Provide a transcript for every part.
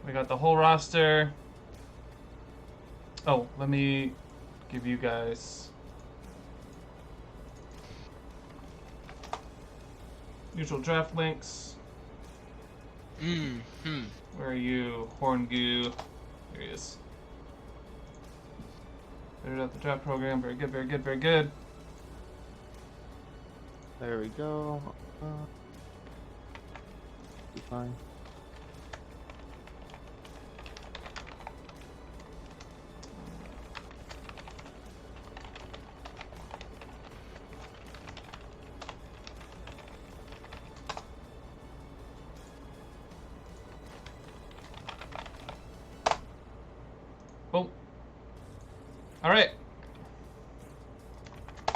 We got the whole roster. Oh, let me give you guys usual draft links. Where are you, Horn Goo? Here he is. Figured out the draft program. Very good, very good, very good. There we go. Be fine. Boom. All right.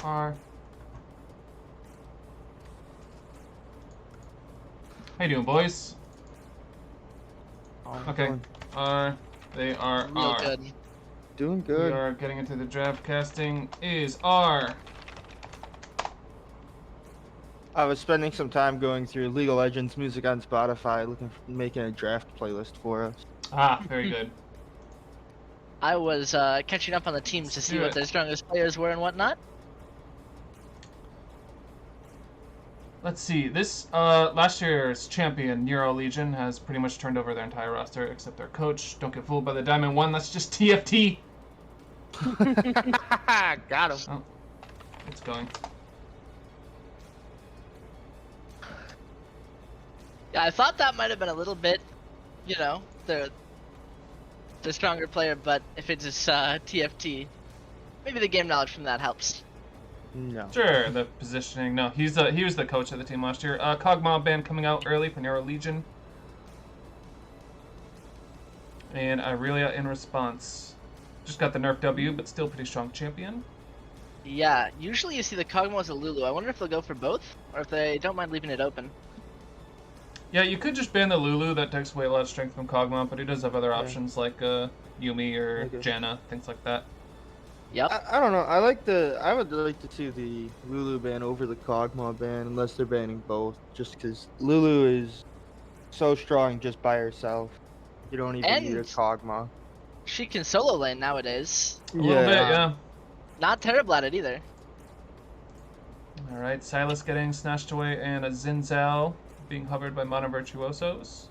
R. How you doing, boys? Okay. R. They are Real R. good. Doing We good. are getting into the draft casting. Is R. I was spending some time going through League of Legends music on Spotify, making a draft playlist for us. Ah, very good. I was catching up on the teams to see do what it. their strongest players were and whatnot. Let's see. This last year's champion, Neuro Legion, has pretty much turned over their entire roster except their coach. Don't get fooled by the Diamond 1. That's just TFT. Got him. Oh, it's going. Yeah, I thought that might have been a little bit, you know, the stronger player, but if it's TFT, maybe the game knowledge from that helps. No. Sure, the positioning. No, he was the coach of the team last year. Cogmob ban coming out early for Neuro Legion. And Aurelia in response. Just got the nerf W, but still pretty strong champion. Yeah, usually you see the Kog'Maw as a Lulu. I wonder if they'll go for both, or if they don't mind leaving it open. Yeah, you could just ban the Lulu. That takes away a lot of strength from Cogmob, but he does have other options like Yumi or Okay. Janna, things like that. Yep. I don't know. I would like to see the Lulu ban over the Kog'Maw ban, unless they're banning both. Just because Lulu is so strong just by herself. You don't even need a And- Kog'Maw. She can solo lane nowadays. A little bit, yeah. Not terrible at it either. Alright, Silas getting snatched away, and a Zinzal being hovered by Modern Virtuosos.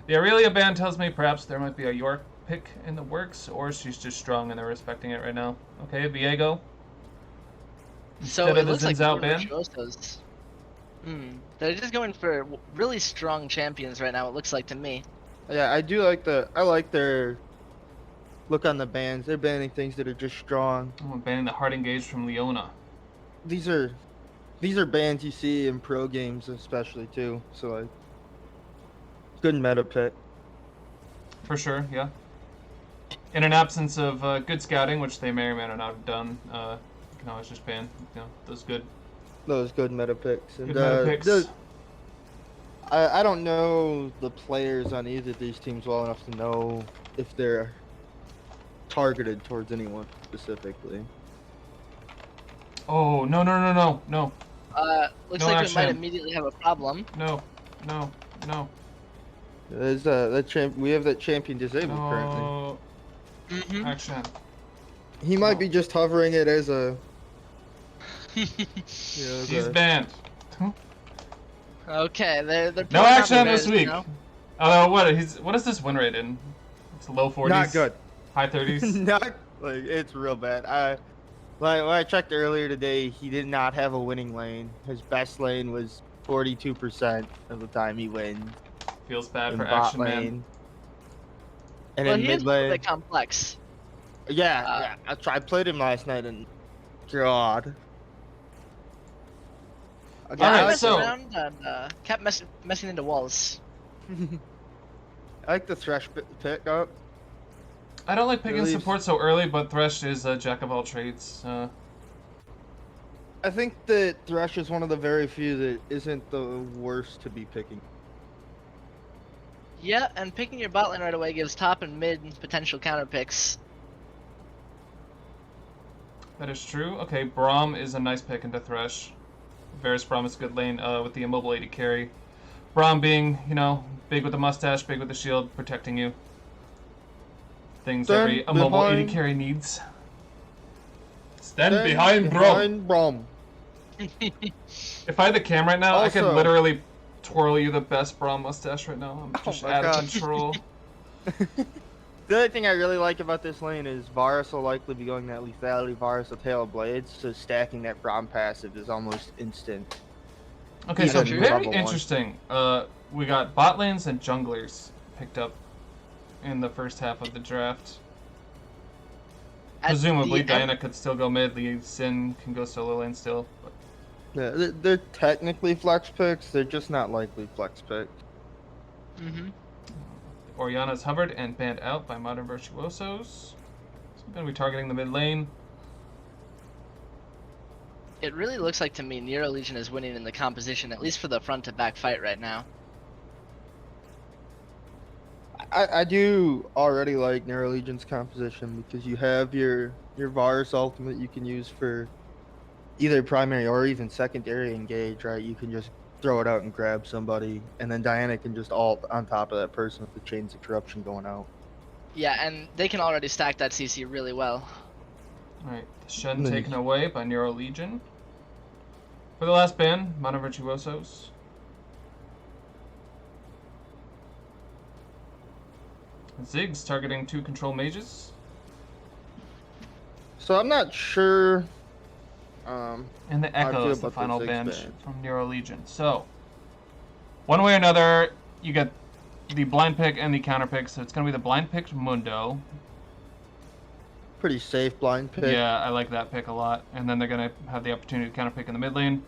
The Aurelia ban tells me perhaps there might be a York pick in the works, or she's just strong and they're respecting it right now. Okay, Viego. So Instead it of the looks like Zinzal the ban. Virtuosos. They're just going for really strong champions right now. It looks like to me. Yeah, I like their look on the bans. They're banning things that are just strong. Oh, banning the Heart Engage from Leona. These are bans you see in pro games especially too. So like, good meta pick. For sure, yeah. In an absence of good scouting, which they may or may not have done, you can always just ban, those good Those meta picks. And, meta picks. I don't know the players on either of these teams well enough to know if they're targeted towards anyone specifically. Oh, no. Looks No like we might action. immediately have a problem. No. There's we have that champion disabled currently. No. Mm-hmm. Action. He might be just hovering it as a. He's banned. Okay, they're No pulling out action the this bears, week. you know? What is this win rate in? It's low 40s. Not good. High 30s. Not like it's real bad. When I checked earlier today, he did not have a winning lane. His best lane was 42% of the time he wins. Feels bad in for bot Action lane. Man. And Well, in he mid is a little lane, bit complex. yeah. I played him last night, and God. Yeah, Alright, I messed so- around and kept messing into walls. I like the Thresh pick up. I don't like picking Really- support so early, but Thresh is a jack of all trades. I think that Thresh is one of the very few that isn't the worst to be picking. Yeah, and picking your bot lane right away gives top and mid potential counter picks. That is true. Okay, Braum is a nice pick into Thresh. Varus Braum is a good lane with the immobile 80 carry. Braum being, you know, big with the mustache, big with the shield, protecting you. Things Stand every a mobile AD behind- carry needs. Stand behind Braum. behind Braum. If I had the cam right now, I could Also- literally twirl you the best Braum mustache right now. I'm Oh just my out of God. control. The other thing I really like about this lane is Varus will likely be going that lethality. Varus will tail blades, so stacking that Braum passive is almost instant. Okay, so Even very level 1. interesting. We got bot lanes and junglers picked up in the first half of the draft. At Presumably, the end- Diana could still go mid. Lee Sin can go solo lane still. But Yeah, they're technically flex picks. They're just not likely flex picks. Mhm. Orianna's hovered and banned out by Modern Virtuosos. So we're going to be targeting the mid lane. It really looks like to me Neuro Legion is winning in the composition, at least for the front to back fight right now. I do already like Neuro Legion's composition because you have your Varus ultimate you can use for either primary or even secondary engage, right? You can just throw it out and grab somebody, and then Diana can just ult on top of that person with the chains of corruption going out. Yeah, and they can already stack that CC really well. Alright, the Shen And then taken you- away by Neuro Legion. For the last ban, Modern Virtuosos. Ziggs targeting 2 control mages. So I'm not sure. And the I feel Echo is the about the final Ziggs bench ban. from Neuro Legion. So, one way or another, you get the blind pick and the counter pick. So it's going to be the blind picked Mundo. Pretty safe blind pick. Yeah, I like that pick a lot. And then they're going to have the opportunity to counter pick in the mid lane.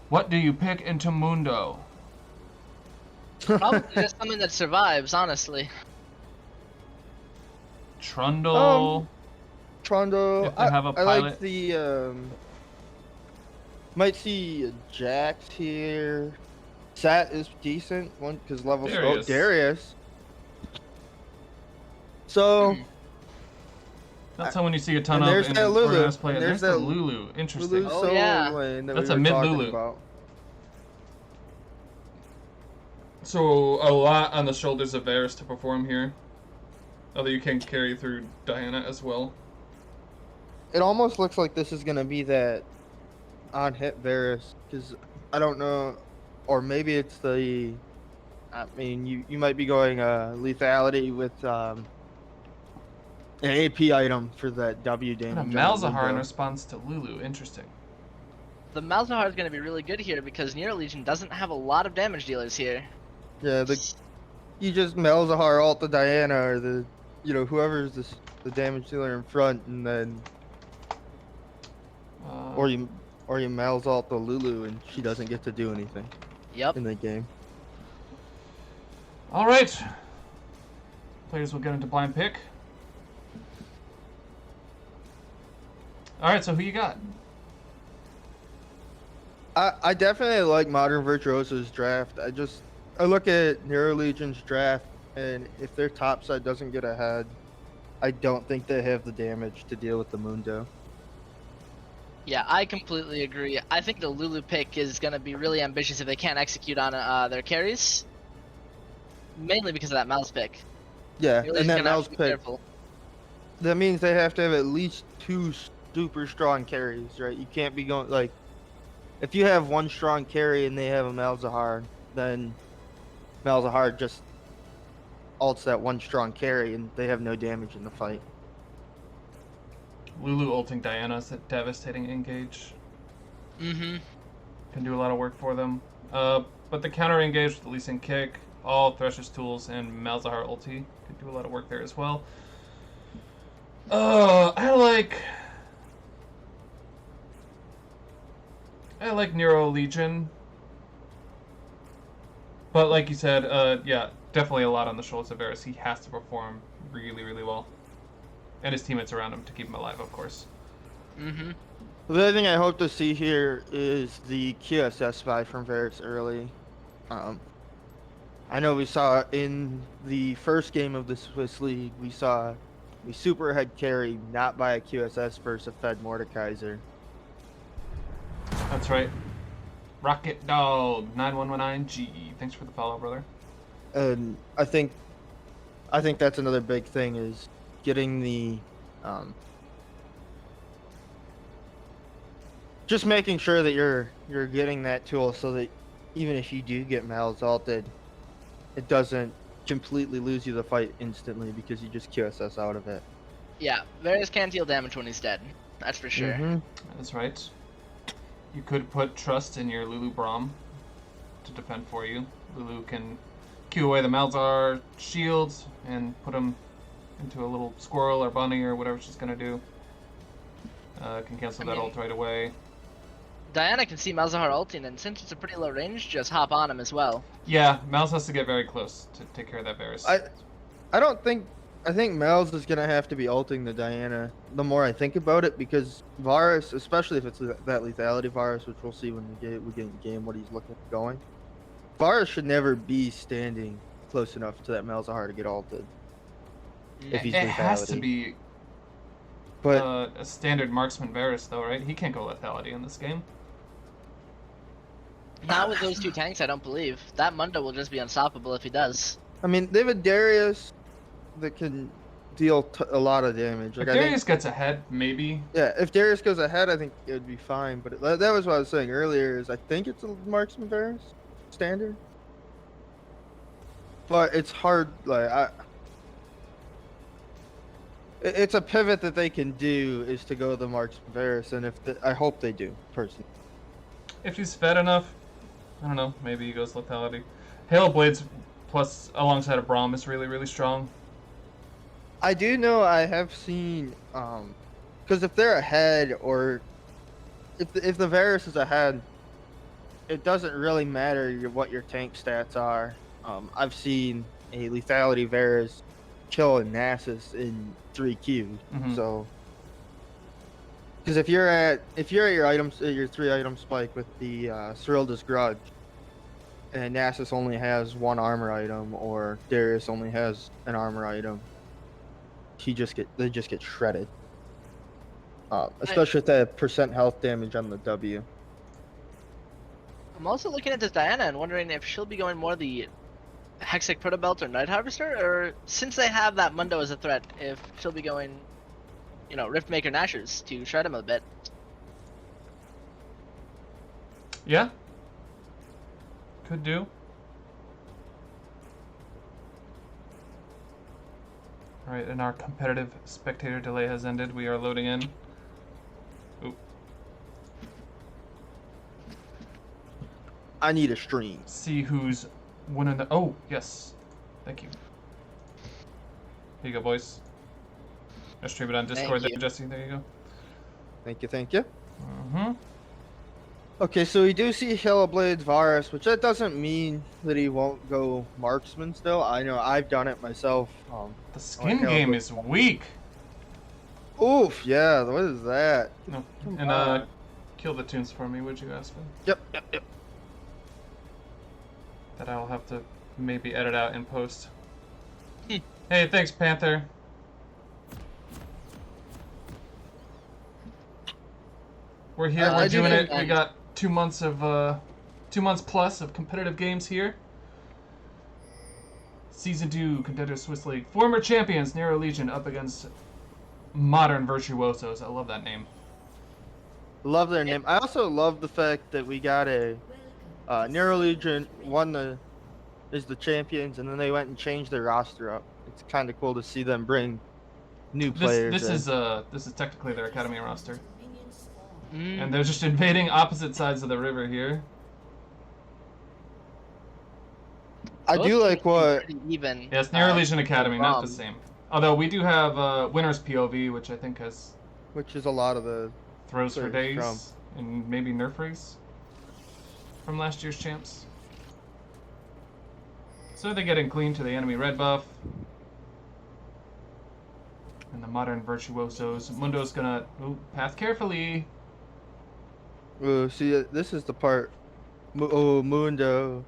What do you pick into Mundo? Probably just something that survives, honestly. Trundle. Trundle. If they have a I like pilot. the might see Jax here. Sat is decent one because level Darius. Darius. So Not someone you see a ton and of there's in that Lulu. organized play. And There's there's the that Lulu. Interesting. Lulu's Oh, solo yeah. lane that That's we a were mid talking Lulu. about. So a lot on the shoulders of Varus to perform here. Although you can carry through Diana as well. It almost looks like this is gonna be that on hit Varus because I don't know, or maybe it's the. I mean, you might be going lethality with an AP item for that W And damage. a on the Malzahar in window. response to Lulu. Interesting. The Malzahar is going to be really good here because Neuro Legion doesn't have a lot of damage dealers here. Yeah, you just Malzahar ult the Diana or the whoever's the damage dealer in front, and then or you Malz ult the Lulu and she doesn't get to do anything Yep. in the game. All right. Players will get into blind pick. All right. So who you got? I definitely like Modern Virtuosos draft. I look at Neuro Legion's draft, and if their top side doesn't get ahead, I don't think they have the damage to deal with the Mundo. Yeah, I completely agree. I think the Lulu pick is going to be really ambitious if they can't execute on their carries. Mainly because of that mouse pick. Yeah, Neuro and Legion's that gonna have mouse to be pick. careful. That means they have to have at least 2 super strong carries, right? You can't be going like, if you have 1 strong carry and they have a Malzahar, then Malzahar just ults that 1 strong carry and they have no damage in the fight. Lulu ulting Diana's a devastating engage. Mm-hmm. Can do a lot of work for them. But the counter engage with the Lee Sin kick, all Thresher's tools, and Malzahar ulti could do a lot of work there as well. I like Neuro Legion. But like you said, yeah, definitely a lot on the shoulders of Varus. He has to perform really, really well. And his teammates around him to keep him alive, of course. Mm-hmm. The other thing I hope to see here is the QSS buy from Varus early. I know we saw in the first game of the Swiss League, we saw a super head carry not by a QSS versus a Fed Mordekaiser. That's right. Rocket Dog 9119 GE thanks for the follow, brother. And I think that's another big thing is getting the just making sure that you're getting that tool so that even if you do get malexalted, it doesn't completely lose you the fight instantly because you just QSS out of it. Yeah, Varus can't deal damage when he's dead. That's for sure. Mm-hmm. That's right. You could put trust in your Lulu Braum to defend for you. Lulu can cue away the Malzahar shields and put him into a little squirrel or bunny or whatever she's gonna do. Can cancel that ult right away. Diana can see Malzahar ulting, and since it's a pretty low range, just hop on him as well. Yeah, Malz has to get very close to take care of that Varus. I think Mel's is gonna have to be ulting the Diana. The more I think about it, because Varus, especially if it's that lethality Varus, which we'll see when we get in game what he's looking at going. Varus should never be standing close enough to that Malzahar to get ulted. If he's it has to lethality. be But a standard marksman Varus, though, right? He can't go lethality in this game. Not with those two tanks, I don't believe. That Mundo will just be unstoppable if he does. I mean, they have a Darius that can deal a lot of damage. If Like, Darius gets ahead, maybe. yeah, if Darius goes ahead, I think it would be fine. But that was what I was saying earlier. Is I think it's a marksman Varus standard, but it's hard. Like it's a pivot that they can do is to go the marksman Varus, and I hope they do personally. If he's fed enough, I don't know, maybe he goes lethality. Hail Blades plus alongside a Braum is really, really strong. I do know I have seen, because if they're ahead or if the Varus is ahead, it doesn't really matter what your tank stats are. I've seen a lethality Varus kill a Nasus in 3Q. Mhm. So, because if you're at your items, your 3-item spike with the Cyrilda's Grudge, and Nasus only has 1 armor item or Darius only has an armor item, they just get shredded. Especially with that percent health damage on the W. I'm also looking at this Diana and wondering if she'll be going more the Hexic Protobelt or Night Harvester, or since they have that Mundo as a threat, if she'll be going, Riftmaker Nashers to shred him a bit. Yeah. Could do. Alright, and our competitive spectator delay has ended. We are loading in. Oop. I need a stream. See who's winning the... Oh, yes. Thank you. Here you go, boys. I'll stream it on Discord there, you. Jesse. There you go. Thank you, thank you. Mm-hmm. Okay, so we do see Hellblade Varus, which that doesn't mean that he won't go marksman still. I know I've done it myself. The skin game is weak. Oof, yeah, what is that? No. Come And on. kill the tunes for me, would you, Aspen? Yep. That I'll have to maybe edit out in post. Hey, thanks, Panther. We're here. I We're do doing it. think- We got 2 months of 2 months plus of competitive games here. Season 2 Contenders Swiss League. Former champions Neuro Legion up against modern Virtuosos. I love that name. Love their name. I also love the fact that we got a Neuro Legion is the champions, and then they went and changed their roster up. It's kind of cool to see them bring new players. This in. this is technically their academy roster, Mm. and they're just invading opposite sides of the river here. I Both do like teams what pretty even. Yeah, it's Neuro Legion Academy, not the Braum. same. Although we do have Winner's POV, which I think has which is a lot of the throws for Players days and maybe nerf race from last year's champs. So they're getting clean to the enemy red buff. And the modern Virtuosos. Mundo's gonna path carefully. see this is the part. Mundo.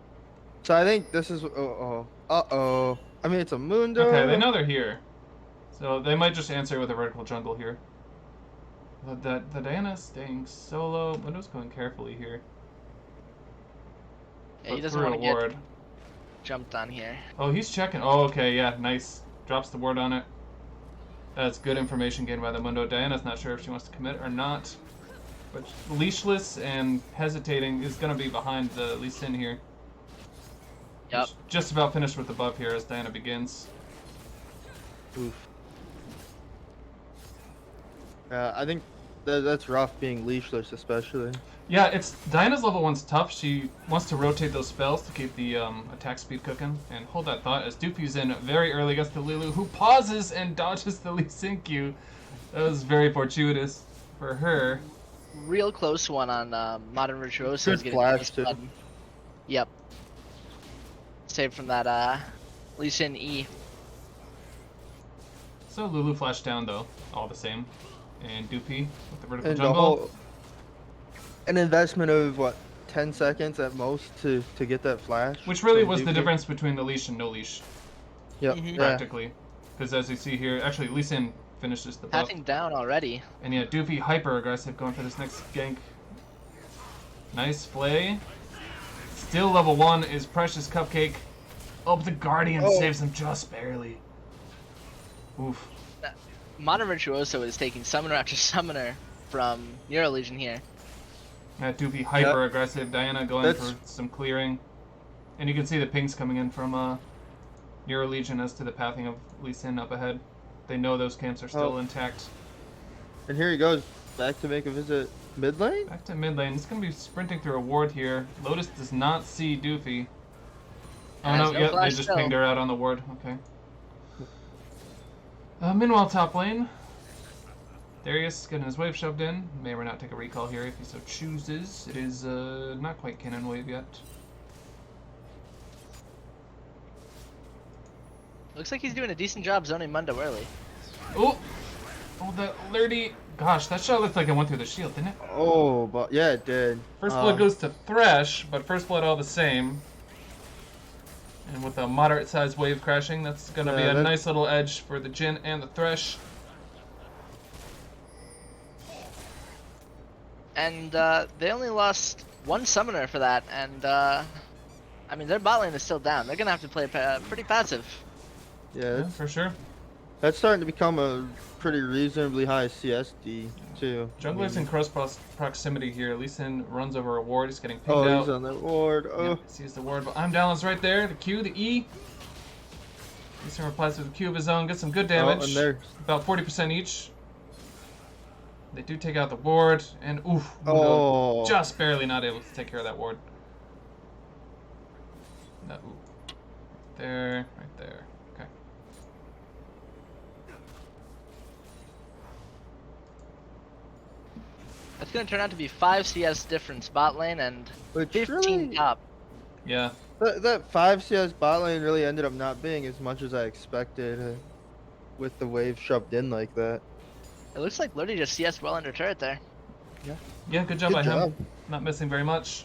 So I think this is I mean it's a Mundo. Okay, they know they're here. So they might just answer with a vertical jungle here. The Diana's staying solo. Mundo's going carefully here. Yeah, he But doesn't through want a to ward. get jumped on here. Oh, he's checking. Oh, okay, yeah, nice. Drops the ward on it. That's good information gained by the Mundo. Diana's not sure if she wants to commit or not. But leashless and hesitating is going to be behind the Lee Sin here. Yep. Just about finished with the buff here as Diana begins. Oof. I think that's rough being leashless, especially. Yeah, it's Diana's level 1's tough. She wants to rotate those spells to keep the attack speed cooking. And hold that thought as Doofy's in very early against the Lulu, who pauses and dodges the Lee Sin Q. That was very fortuitous for her. Real close one on Modern Virtuosos. Good flash, too. Yep. Saved from that Lee Sin E. So Lulu flashed down though, all the same. And Doofy with the vertical And jungle. an investment of what, 10 seconds at most to get that flash. Which really from was the Doofy. difference between the leash and no leash, Yep. Mhm. Yeah. practically. Because as you see here, actually Lee Sin finishes the buff. Passing down already. And yeah, Doofy hyper aggressive going for this next gank. Nice play. Still level 1 is Precious Cupcake. Oh, but the Guardian saves him just barely. Oof. Modern Virtuoso is taking summoner after summoner from Neuro Legion here. Yeah, Doofy hyper aggressive. Diana going That's- for some clearing. And you can see the pings coming in from Neuro Legion as to the pathing of Lee Sin up ahead. They know those camps are still intact. And here he goes back to make a visit mid lane. Back to mid lane. He's going to be sprinting through a ward here. Lotus does not see Doofy. Oh Has no, no yep, they flash just still. pinged her out on the ward. Okay. Meanwhile, top lane. Darius getting his wave shoved in. May or may not take a recall here if he so chooses. It is not quite cannon wave yet. Looks like he's doing a decent job zoning Mundo early. Oh! Oh, that Lurdy. Gosh, that shot looked like it went through the shield, didn't it? Oh, but yeah, it did. First blood goes to Thresh, but first blood all the same. And with a moderate sized wave crashing, that's going to be a nice little edge for the Jhin and the Thresh. And they only lost one summoner for that, and I mean their bot lane is still down. They're gonna have to play pretty passive. Yeah, Yeah, for sure. that's starting to become a pretty reasonably high CSD too. Junglers in close proximity here. Lee Sin runs over a ward. He's getting pinged Oh, out. he's on the ward. Oh, Yep, sees the ward, but I'm down is right there. The Q, the E. Lee Sin replies with a Q of his own. Gets some good damage. and there's About 40% each. They do take out the ward, and oof, Oh. just barely not able to take care of that ward. No, ooh. There, right there. Okay. That's gonna turn out to be 5 CS difference bot lane and which 15 really top. Yeah. that 5 CS bot lane really ended up not being as much as I expected with the wave shoved in like that. It looks like Lurdy just CS well under turret there. Yeah, good job by Good him. job. Not missing very much.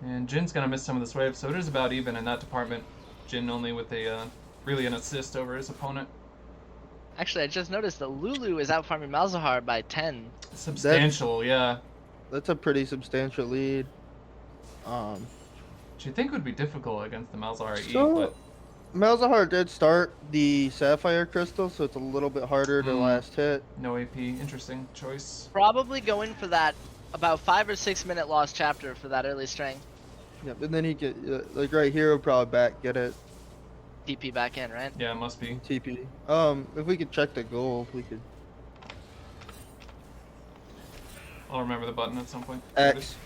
And Jin's gonna miss some of this wave, so it is about even in that department. Jhin only with a really an assist over his opponent. Actually, I just noticed that Lulu is out farming Malzahar by 10. Substantial, yeah. That's a pretty substantial lead. Which you think would be difficult against the Malzahar E, So- but Malzahar did start the Sapphire Crystal, so it's a little bit harder to last hit. no AP. Interesting choice. Probably going for that about 5 or 6 minute lost chapter for that early strength. Yep, and then he get like right here, he'll probably get it. DP back in, right? Yeah, it must be. TP. If we could check the goal, we could I'll remember the button at some point. X.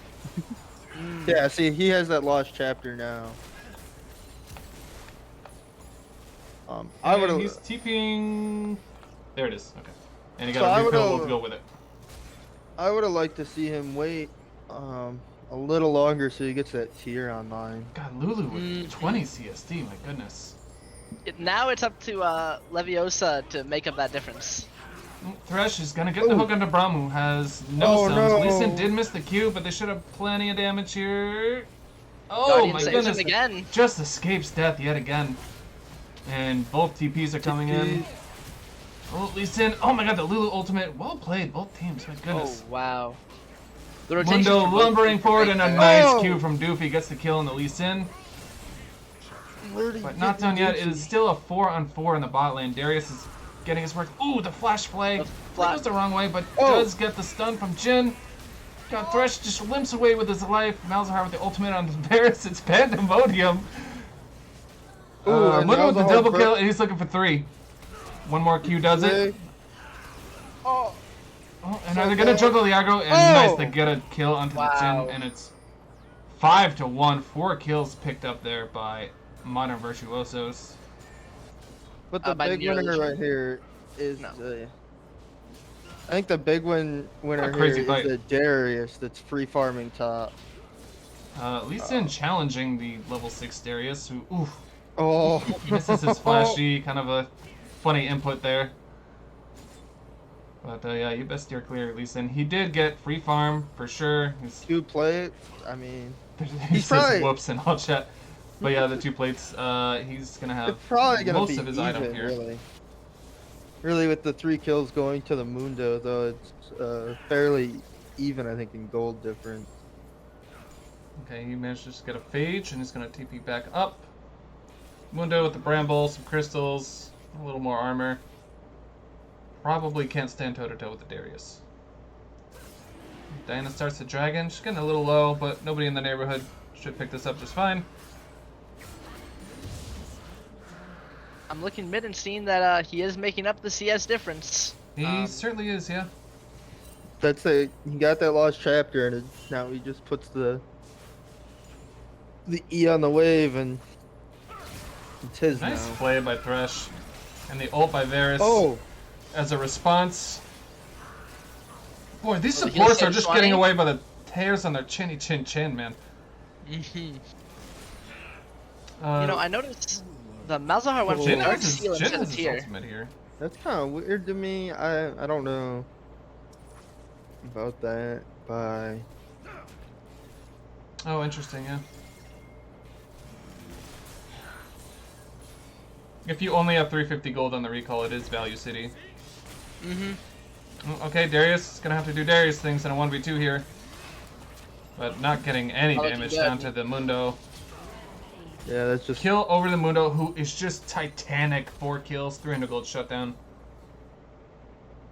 Yeah, see, he has that lost chapter now. I would He's have. TPing. There it is. Okay. And he So got I a refill. would've- We'll go with it. I would have liked to see him wait a little longer so he gets that tier online. God, Lulu with 20 CSD. My goodness. Now it's up to Leviosa to make up that difference. Thresh is gonna get the hook onto Braum, who has no Oh, stuns. no. Lee Sin did miss the Q, but they should have plenty of damage here. Oh Guardian my saves goodness! him again. Just escapes death yet again. And both TPs are coming in. Oh, Lee Sin. Oh my god, the Lulu ultimate. Well played, both teams. My goodness. Oh wow. The rotation Mundo from both lumbering teams are forward, great and a there. nice Oh! Q from Doofy gets the kill on the Lee Sin. But not done yet. It is still a 4-on-4 in the bot lane. Darius is getting his work. Ooh, the flash play. That goes the wrong way, but does get the stun from Jhin. Got Thresh, just limps away with his life. Malzahar with the ultimate on Varus. It's Pandemonium. Mundo with the double kill, and he's looking for 3. One more Q does it. Oh, And now they're going to juggle the aggro, and nice, they get a kill onto the Jhin, and it's 5-1. 4 kills picked up there by Modern Virtuosos. But the big winner right here is I think the big winner here is the Darius that's free farming top. Lee Sin challenging the level 6 Darius, who, oof. Oh. Misses his flashy, kind of a funny input there. But yeah, you best steer clear, Lee Sin. He did get free farm, for sure. He's 2 plates, I mean... he says whoops in all chat. But yeah, the 2 plates, he's going to have most of his item here. Really, with the 3 kills going to the Mundo, though, it's fairly even, I think, in gold difference. Okay, he managed to just get a phage, and he's going to TP back up. Mundo with the bramble, some crystals, a little more armor. Probably can't stand toe-to-toe with the Darius. Diana starts the dragon. She's getting a little low, but nobody in the neighborhood should pick this up just fine. I'm looking mid and seeing that he is making up the CS difference. He certainly is, yeah. That's it. He got that lost chapter, and now he just puts the E on the wave, and it's his nice now. play by Thresh, and the ult by Varus as a response. Boy, these supports are just getting away by the hairs on their chinny chin, man. You know, I noticed the Malzahar went for Dark Seal instead of here. That's kind of weird to me. I don't know about that. Bye. Oh, interesting, yeah. If you only have 350 gold on the recall, it is Value City. Okay, Darius is going to have to do Darius things in a 1v2 here. But not getting any damage down to the Mundo. Yeah, that's just... Kill over the Mundo, who is just titanic. 4 kills, 300 gold shutdown.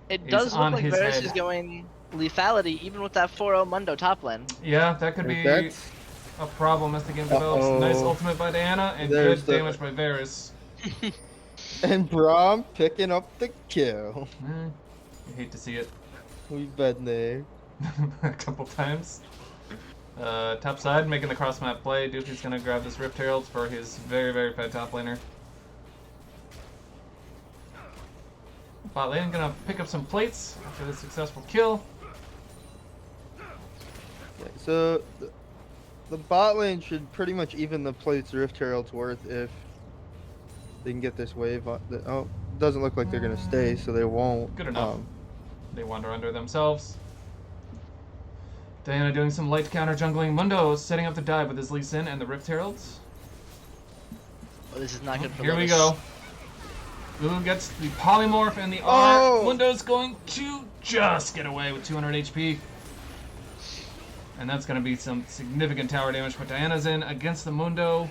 It does look like Varus is going lethality, even with that 4-0 Mundo top lane. Yeah, that could be a problem as the game develops. Nice ultimate by Diana, and good damage by Varus. And Braum picking up the kill. You hate to see it. We've been there. A couple times. Top side, making the cross map play. Doofy's gonna grab this Rift Herald for his very, very fed top laner. Bot lane gonna pick up some plates after the successful kill. Okay, so the bot lane should pretty much even the plates Rift Herald's worth if they can get this wave. Oh, doesn't look like they're gonna stay, so they won't. Good enough. They wander under themselves. Diana doing some light counter jungling. Mundo setting up the dive with his Lee Sin and the Rift Heralds. Oh, this is not good for Here Lotus. we go. Lulu gets the polymorph and the R. Mundo's going to just get away with 200 HP. And that's going to be some significant tower damage. But Diana's in against the Mundo.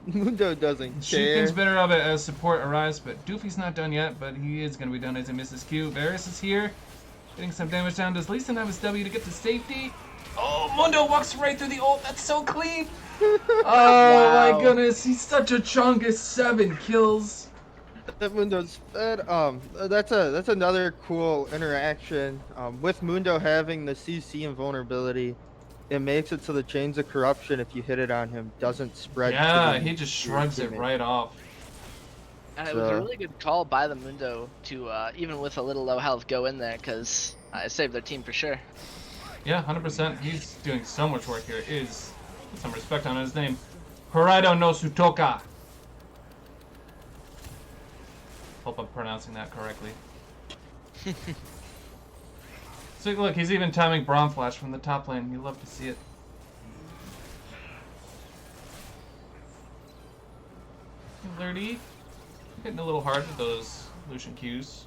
Mundo doesn't She care. thinks better of it as support arrives, but Doofy's not done yet, but he is going to be done as he misses Q. Varus is here, getting some damage down. Does Lee Sin have his W to get to safety? Oh, Mundo walks right through the ult. That's so clean. Oh my goodness, he's such a chungus. 7 kills. That Mundo's fed. That's another cool interaction. With Mundo having the CC invulnerability, it makes it so the chains of corruption, if you hit it on him, doesn't spread. Yeah, he just shrugs it right off. And it was a really good call by the Mundo to, even with a little low health, go in there, because it saved their team for sure. Yeah, 100%. He's doing so much work here. Is some respect on his name. Horaido no Sutoka. Hope I'm pronouncing that correctly. So look, he's even timing Braum Flash from the top lane. You love to see it. Lurdy hitting a little hard with those Lucian Qs.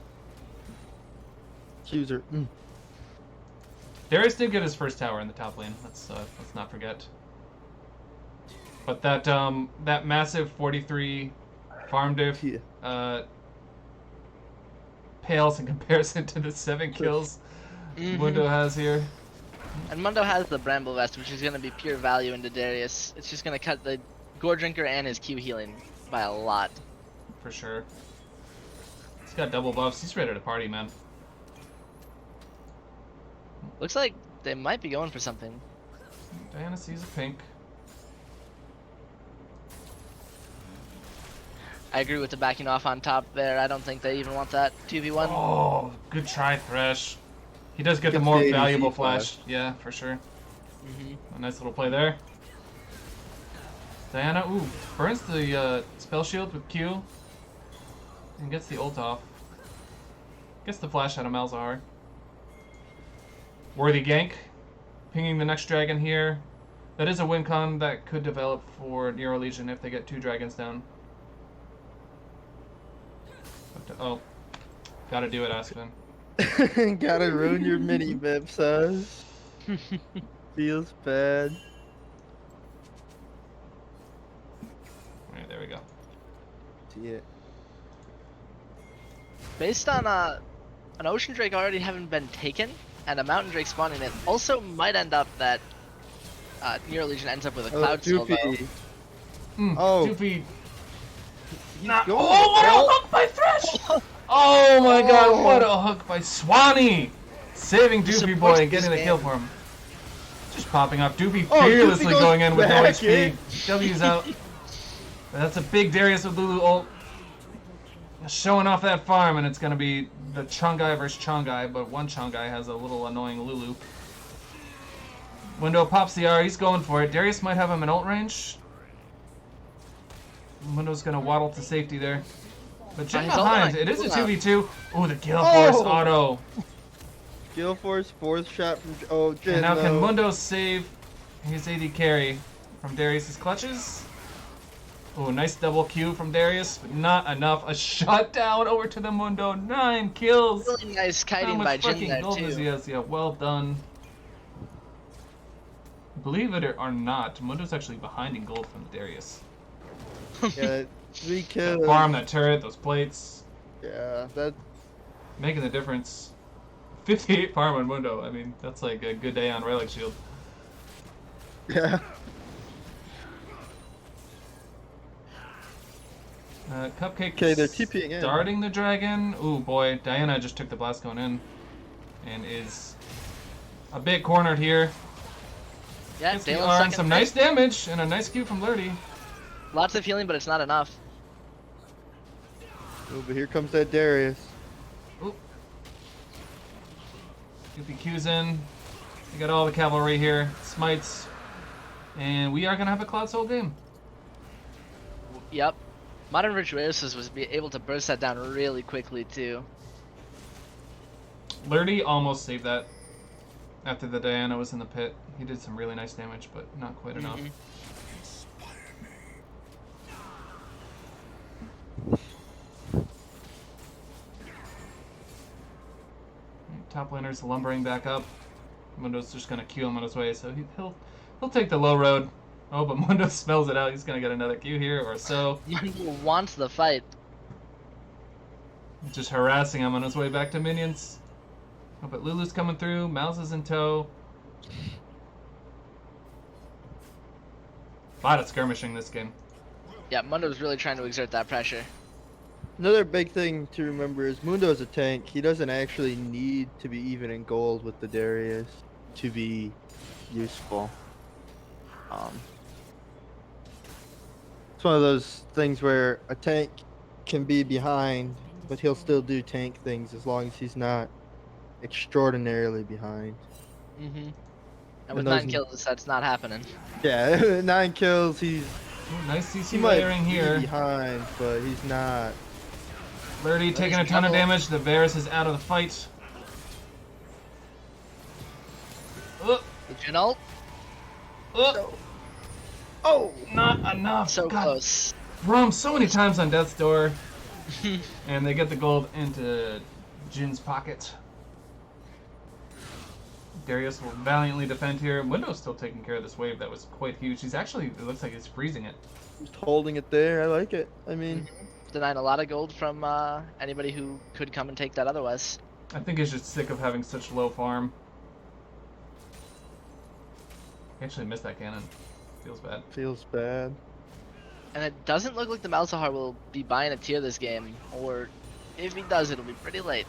Qs are. Darius did get his first tower in the top lane. Let's not forget. But that massive 43 farm diff Yeah. pales in comparison to the 7 kills Mundo has here. And Mundo has the Bramble Vest, which is going to be pure value into Darius. It's just going to cut the Gore Drinker and his Q healing by a lot. For sure. He's got double buffs. He's ready to party, man. Looks like they might be going for something. Diana sees a pink. I agree with the backing off on top there. I don't think they even want that 2v1. Oh, good try, Thresh. He does get the Good more ADC valuable flash. flash. Yeah, for sure. Mm-hmm. A nice little play there. Diana, ooh, burns the spell shield with Q. And gets the ult off. Gets the flash out of Malzahar. Worthy gank. Pinging the next dragon here. That is a win con that could develop for Neuro Legion if they get 2 dragons down. But, oh. Gotta do it, Aspen. Gotta ruin your mini map, son. Feels bad. Alright, there we go. See it. Based on an Ocean Drake already having been taken, and a Mountain Drake spawning, it also might end up that Neuro Legion ends up with a Cloud Silver. Doofy. Oh. Doofy. He's Not, going. oh, what a hook by Thresh! Oh my god, what a hook by Swanee! Saving Doofy boy and getting the kill for him. Just popping off. Doofy Oh, fearlessly Doofy goes going in with no back HP. in. W's out. But that's a big Darius with Lulu ult. Showing off that farm, and it's going to be the Chungai versus Chungai, but one Chungai has a little annoying Lulu. Window pops the R, he's going for it. Darius might have him in ult range. Window's going to waddle to safety there. But Jin He's ult behind, line. it is a Cool 2v2. Ooh, the Gale Force Oh. auto. Gale Force, 4th shot from Jin. And now can though. Mundo save his AD carry from Darius's clutches? Oh, nice double Q from Darius, but not enough. A shutdown over to the Mundo. 9 kills. Really nice How kiting much by Jin fucking there gold does he too. has? Yeah, well done. Believe it or not, Mundo's actually behind in gold from Darius. Yeah, 3 That kills. farm, that turret, those plates, Yeah, that. making the difference. 58 farm on Mundo. I mean, that's like a good day on Relic Shield. Yeah. Cupcake. Okay, they're TPing in. Starting the dragon. Ooh boy, Diana just took the blast going in, and is a bit cornered here. Yeah, Gets the Dalen's R and second some pick. nice damage and a nice Q from Lurdy. Lots of healing, but it's not enough. Oh, but here comes that Darius. Oop. Goopy Q's in. We got all the cavalry here. Smites. And we are going to have a Cloud Soul game. Yep. Modern Virtuosos was able to burst that down really quickly too. Lurdy almost saved that after the Diana was in the pit. He did some really nice damage, but not quite enough. Mhm. Top laner's lumbering back up. Mundo's just gonna Q him on his way, so he'll take the low road. Oh, but Mundo smells it out. He's gonna get another Q here, or so. Mundo wants the fight. Just harassing him on his way back to minions. Oh, but Lulu's coming through. Mouse is in tow. A lot of skirmishing this game. Yeah, Mundo's really trying to exert that pressure. Another big thing to remember is Mundo is a tank. He doesn't actually need to be even in gold with the Darius to be useful. It's one of those things where a tank can be behind, but he'll still do tank things as long as he's not extraordinarily behind. Mm-hmm. And with those 9 kills, that's not happening. Yeah, 9 kills. He's Ooh, nice he CC might layering be here. behind, but he's not. Lurdy taking a ton of trouble. damage. The Varus is out of the fight. Oh, The Jin ult, oh, Oh, not enough. so God, close. Rum so many times on Death's Door. And they get the gold into Jin's pocket. Darius will valiantly defend here. Mundo's still taking care of this wave that was quite huge. He's actually, it looks like he's freezing it. Just holding it there. I like it. I mean, Denying a lot of gold from anybody who could come and take that otherwise. I think he's just sick of having such low farm. He actually missed that cannon. Feels bad. feels bad. And it doesn't look like the Malzahar will be buying a tier this game, or if he does, it'll be pretty late.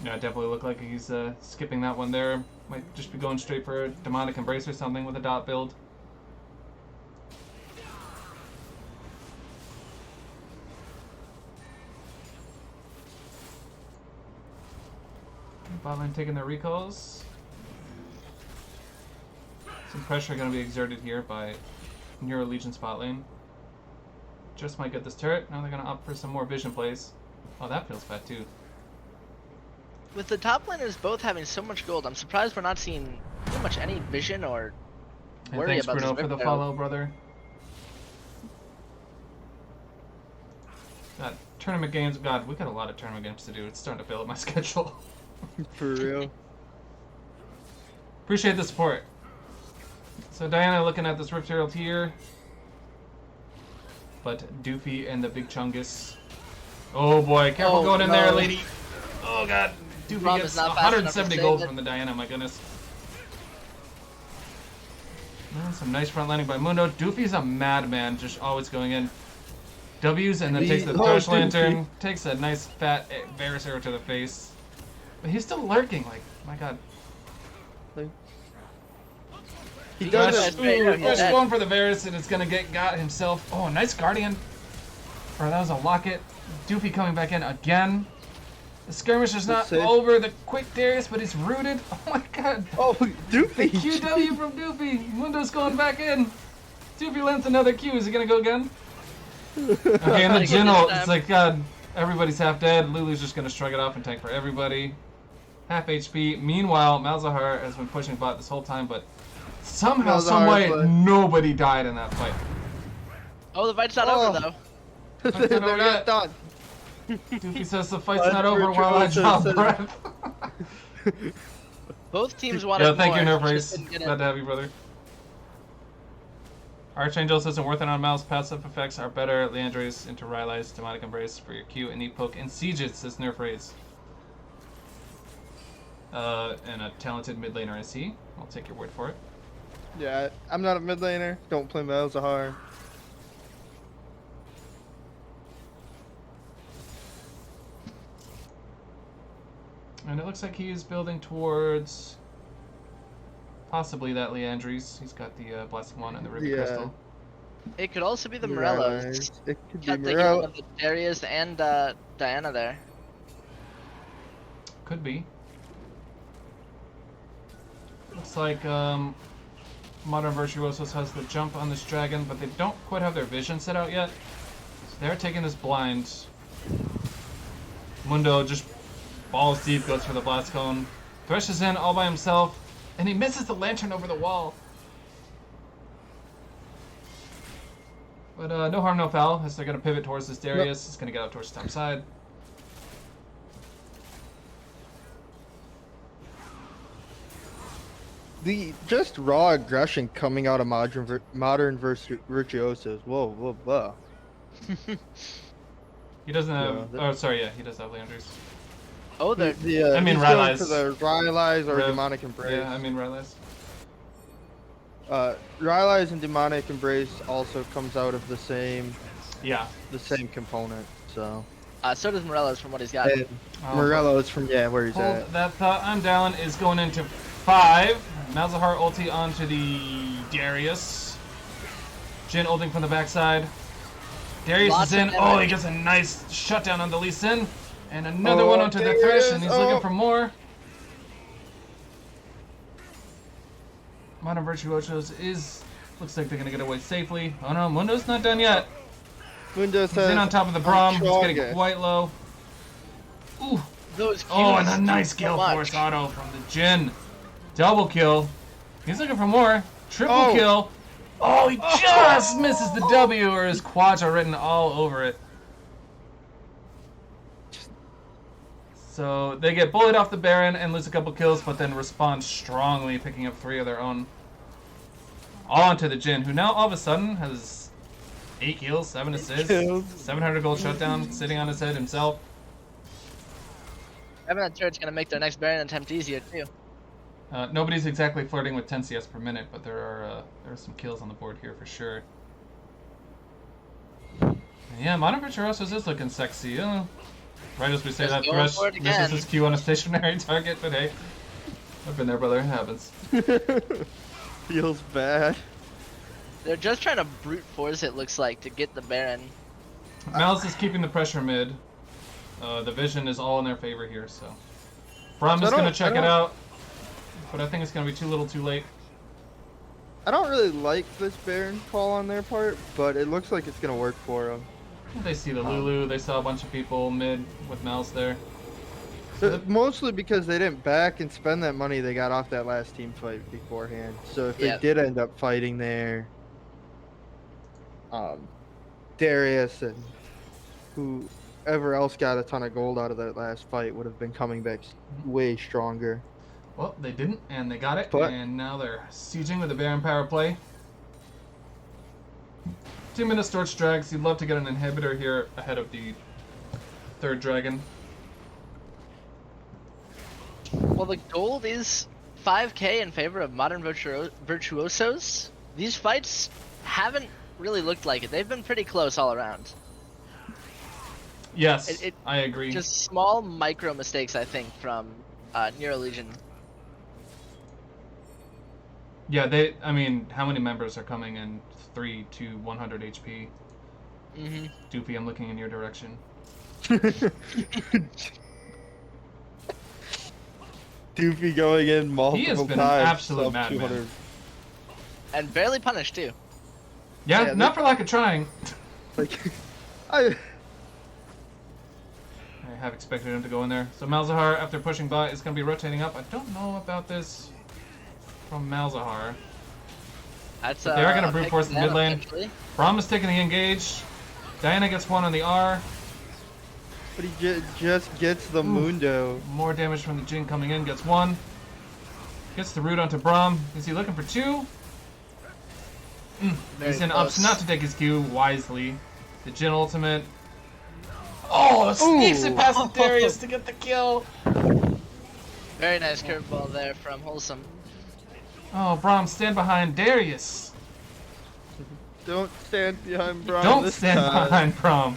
Yeah, it definitely looked like he's skipping that one there. Might just be going straight for a demonic embrace or something with a dot build. Bot lane taking their recalls. Some pressure going to be exerted here by Neuro Legion spot lane. Just might get this turret. Now they're going to opt for some more vision plays. Oh, that feels bad too. With the top laners both having so much gold, I'm surprised we're not seeing pretty much any vision or And worry thanks, about Bruno, this for the Rift Arrow. follow, brother. God, tournament games. God, we got a lot of tournament games to do. It's starting to fill up my schedule. For real. Appreciate the support. So Diana looking at this Rift Herald here. But Doofy and the Big Chungus. Oh boy, careful Oh, going in there, no. lady. Oh god, Doofy Rom gets is not fast enough to 170 save gold it. from the Diana, my goodness. Some nice front landing by Mundo. Doofy's a madman, just always going in. W's and then takes the Thresh Lantern, takes a nice fat Varus arrow to the face. But he's still lurking, like, my god. He does does it. it. Ooh, Thresh dead. going for the Varus and it's gonna get got himself. Oh, nice Guardian. Or that was a Locket. Doofy coming back in again. The skirmish is not Good save. over. The quick Darius, but he's rooted. Oh my god. Oh, Doofy. QW from Doofy. Mundo's going back in. Doofy lands another Q. Is he gonna go again? Okay, in the Gotta go general, this it's time. like, God, everybody's half dead. Lulu's just gonna shrug it off and tank for everybody. Half HP. Meanwhile, Malzahar has been pushing bot this whole time, but somehow, Malzahar's someway, like- nobody died in that fight. Oh, the fight's not Oh. over though. They're over not yet. done. Doofy says the fight's But not over while I draw Virtuosos breath. Both teams wanted Yeah, thank you, more, Nerf just Race. didn't get it. Glad to have you, brother. Archangels isn't worth it on mouse. Passive effects are better. Leandre's into Rylai's Demonic Embrace for your Q and Neat Poke. And Sieges, says Nerf Race. And a talented mid laner I see. I'll take your word for it. Yeah, I'm not a mid laner. Don't play Malzahar. And it looks like he is building towards possibly that Leandre's. He's got the Blessing One and the Ruby Yeah. Crystal. It could also be the You're Morellos. right. It could be Kept thinking Morello. of the Darius and Diana there. Could be. Looks like Modern Virtuosos has the jump on this dragon, but they don't quite have their vision set out yet. So they're taking this blind. Mundo just balls deep, goes for the blast cone. Thresh is in all by himself, and he misses the lantern over the wall. But no harm, no foul, as they're going to pivot towards this Darius. He's going to get out towards the top side. The just raw aggression coming out of modern virtuosos. Whoa, whoa, whoa. He doesn't have... Yeah, that- oh, sorry, yeah, he does have Leandre's. Oh, they're The, I mean, he's going Rylai's. for the Rylai's or Rev- demonic embrace. Yeah, I mean, Rylai's. Rylai's and demonic embrace also comes out of the same Yeah. component. So so does Morellos from what he's got. and Oh, Morello's from where he's Hold at. that thought. I'm down is going into 5. Malzahar ulti onto the Darius. Jin ulting from the backside. Darius Lots is in. of Oh, damage. he gets a nice shutdown on the Lee Sin. And another Oh, one onto the there it Thresh, is. and he's Oh. looking for more. Modern Virtuosos looks like they're going to get away safely. Oh no, Mundo's not done yet. Mundo He's says, in on top of the Braum. He's getting strongest. quite low. Ooh. Those Oh, and Qs a do nice so Gale much. Force auto from the Jin. Double kill. He's looking for more. Triple Oh. kill. Oh, he just misses the W, or his quads are written all over it. So they get bullied off the Baron and lose a couple kills, but then respond strongly, picking up 3 of their own. All onto the Jhin, who now all of a sudden has 8 kills, 7 assists, 700 gold shutdown, sitting on his head himself. Having that turret's gonna make their next Baron attempt easier too. Nobody's exactly flirting with 10 CS per minute, but there are some kills on the board here for sure. And yeah, Modern Virtuosos is looking sexy. Right as we say Just that, going Thresh for it misses again. his Q on a stationary target, but hey, I've been there, brother. It happens. Feels bad. They're just trying to brute force it, looks like, to get the Baron. Malice is keeping the pressure mid. The vision is all in their favor here, so. Braum So is I going to don't- check I it don't- out, but I think it's going to be too little too late. I don't really like this Baron call on their part, but it looks like it's gonna work for them. They see the Lulu, they saw a bunch of people mid with Malice there. Mostly because they didn't back and spend that money they got off that last team fight beforehand. So if Yep. they did end up fighting there, Darius and whoever else got a ton of gold out of that last fight would have been coming back way stronger. Well, they didn't, and they got it, But- and now they're sieging with the Baron power play. 2 minutes torch drags. You'd love to get an inhibitor here ahead of the 3rd dragon. Well, the gold is 5k in favor of Modern Virtuosos. These fights haven't really looked like it. They've been pretty close all around. Yes, It- I agree. Just small micro mistakes, I think, from Neuro Legion. Yeah, I mean, how many members are coming in 3 to 100 HP? Mm-hmm. Doofy, I'm looking in your direction. Doofy going in multiple He has been an times. absolute sub madman. 200. And barely punished, too. Yeah, Yeah, not for lack of trying. Like, I I have expected him to go in there. So Malzahar, after pushing bot, is going to be rotating up. I don't know about this from Malzahar. That's But they are gonna brute pick force the them, mid lane. potentially. Braum is taking the engage. Diana gets 1 on the R. but he just gets the Mundo. More damage from the Jhin coming in. Gets 1. Gets the root onto Braum. Is he looking for 2? Very He's in close. opts not to take his Q wisely. The Jhin ultimate. Oh, sneaks it past Darius to get the kill. Very nice curveball there from Wholesome. Oh, Braum, stand behind Darius. Don't stand behind Braum Don't this stand time. behind Braum.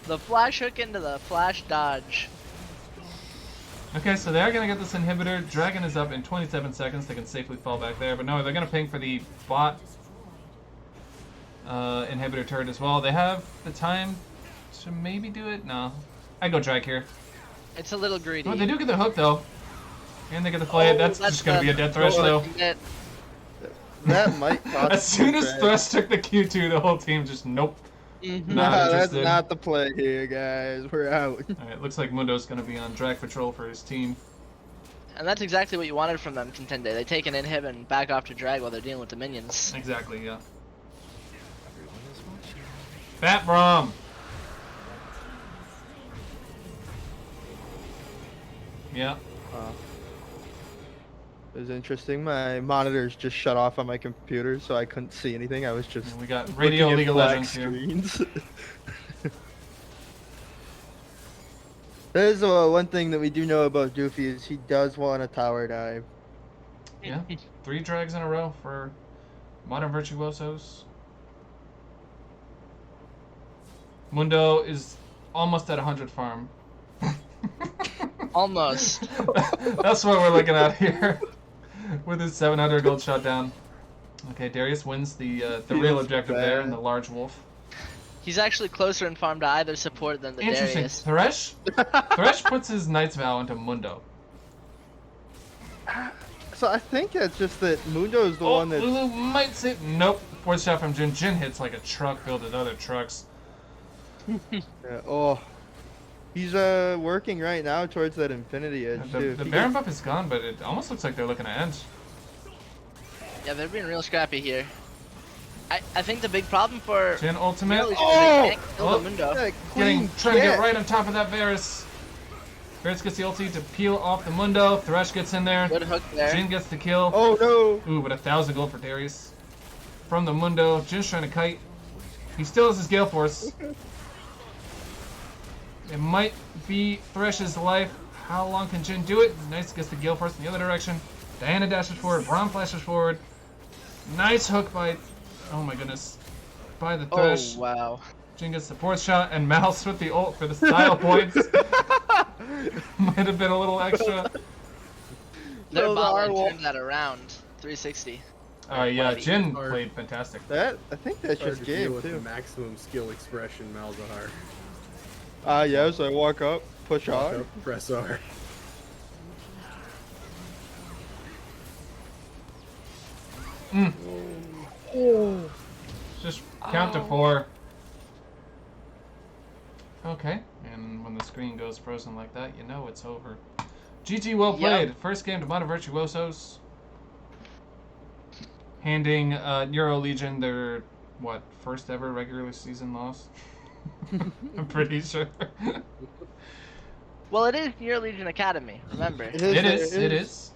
The flash hook into the flash dodge. Okay, so they are going to get this inhibitor. Dragon is up in 27 seconds. They can safely fall back there. But no, they're going to ping for the bot inhibitor turret as well. They have the time to maybe do it. No. I go drag here. It's a little greedy. Oh, they do get the hook, though. And they get the flay. That's just going to be a death thresh, though. That might cost As soon as Drag. Thresh took the Q2, the whole team just, nope. Mhm. Not Nah, that's interested. not the play here, guys. We're out. Alright, looks like Mundo's going to be on drag patrol for his team. And that's exactly what you wanted from them, Contender. They take an inhib and back off to drag while they're dealing with the minions. Exactly, yeah. Fat Braum! Yeah. It was interesting. My monitors just shut off on my computer, so I couldn't see anything. I was just And we got Radio looking at League of black Legends here. screens. There's one thing that we do know about Doofy is he does want a tower dive. Yeah. 3 drags in a row for Modern Virtuosos. Mundo is almost at 100 farm. Almost. That's what we're looking at here. With his 700 gold shutdown. Okay, Darius wins the real Feels objective there bad. in the large wolf. He's actually closer in farm to either support than the Interesting. Darius. Thresh? Thresh puts his Knight's Vow into Mundo. So I think it's just that Mundo is the Oh, one that Lulu might say nope. Fourth shot from Jhin. Jhin hits like a truck filled with other trucks. he's working right now towards that infinity edge The, too. the If he Baron gets- buff is gone, but it almost looks like they're looking to end. Yeah, they're being real scrappy here. I think the big problem for Jhin ultimate. Neuro is Oh! they can't kill Oh! the Mundo. Yeah, Getting clean trying to get kick. right on top of that Varus. Barret's gets the ulti to peel off the Mundo. Thresh gets in there. Good hook there. Jin gets the kill. Oh no! Ooh, but 1,000 gold for Darius. From the Mundo, Jin's trying to kite. He still has his Gale Force. It might be Thresh's life. How long can Jin do it? Nice, gets the Gale Force in the other direction. Diana dashes forward. Braum flashes forward. Nice hook by... Oh my goodness. By the Thresh. Oh, wow. Jin gets the 4th shot, and Mouse with the ult for the style points. Might have been a little extra. Their No, bot the lane Arwol- turned that around. 360. Yeah, Jin Or- played fantastic. I think that's Hard just to deal game with the too. maximum skill expression, Malzahar. Yeah, so I walk up, push Walk R. up, press R. Just count to 4. Okay, and when the screen goes frozen like that, you know it's over. GG, well played. Yep. First game to Modern Virtuosos. Handing Neuro Legion their, first ever regular season loss? I'm pretty sure. Well, it is Neuro Legion Academy, remember. It is.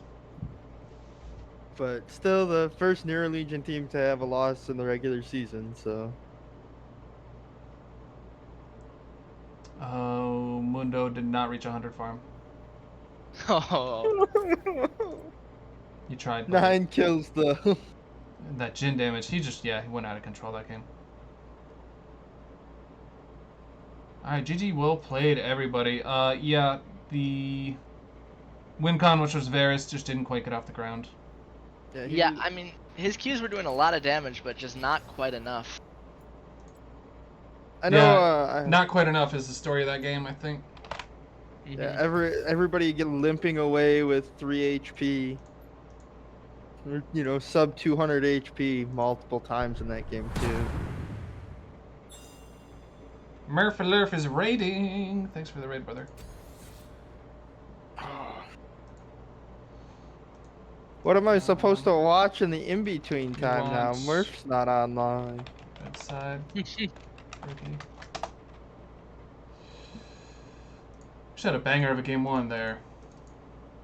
But still the first Neuro Legion team to have a loss in the regular season, so. Oh, Mundo did not reach 100 farm. Oh. He tried, but 9 kills though. that Jin damage, he went out of control that game. Alright, GG, well played, everybody. Yeah, the WinCon, which was Varus, just didn't quite get off the ground. Yeah, I mean, his Qs were doing a lot of damage, but just not quite enough. I know. Yeah, not quite enough is the story of that game, I think. Yeah, everybody get limping away with 3 HP. Or, sub 200 HP multiple times in that game too. Murph is raiding. Thanks for the raid, brother. What am I supposed to watch in the in-between time now? watch- Murph's not online. Red side. Turkey. Just had a banger of a game 1 there.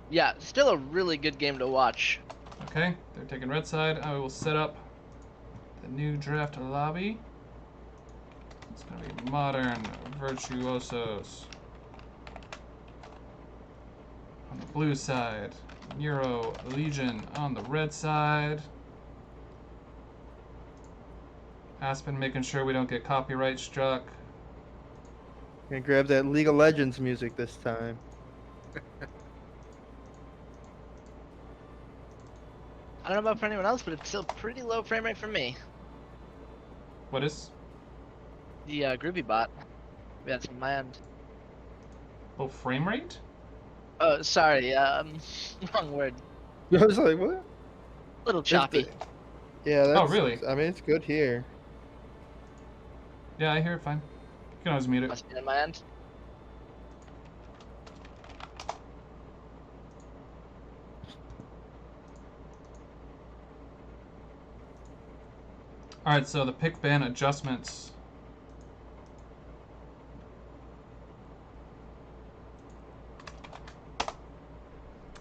Yeah, still a really good game to watch. Okay, they're taking red side. I will set up the new draft lobby. It's gonna be Modern Virtuosos. On the blue side, Neuro Legion on the red side. Aspen making sure we don't get copyright struck. Gonna grab that League of Legends music this time. I don't know about for anyone else, but it's still pretty low frame rate for me. What is? The groovy bot. Yeah, it's from my end. Oh, frame rate? Oh, sorry, wrong word. I was like, what? Little choppy. Yeah, that's. really? I mean, it's good here. Yeah, I hear it fine. You can always mute it. Must be on my end. Alright, so the pick ban adjustments.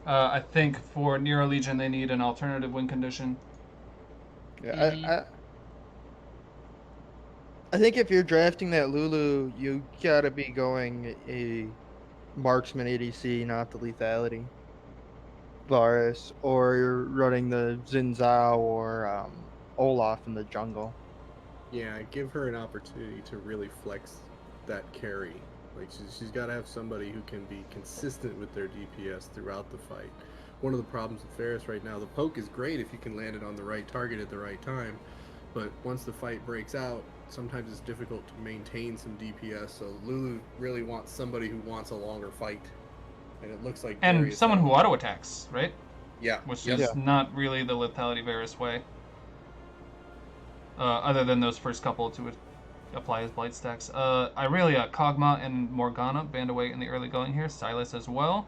I think for Neuro Legion they need an alternative win condition. Yeah, I think if you're drafting that Lulu, you gotta be going a marksman ADC, not the lethality. Varus, or you're running the Xin Zhao or Olaf in the jungle. Yeah, give her an opportunity to really flex that carry. Like she's got to have somebody who can be consistent with their DPS throughout the fight. One of the problems with Varus right now, the poke is great if you can land it on the right target at the right time, but once the fight breaks out, sometimes it's difficult to maintain some DPS. So Lulu really wants somebody who wants a longer fight, and it looks like And Darius someone has- who auto attacks, right? yeah, Which yep. is not really the lethality Varus way. Other than those first couple to apply his blight stacks. Irelia, Kog'Maw, and Morgana banned away in the early going here. Silas as well.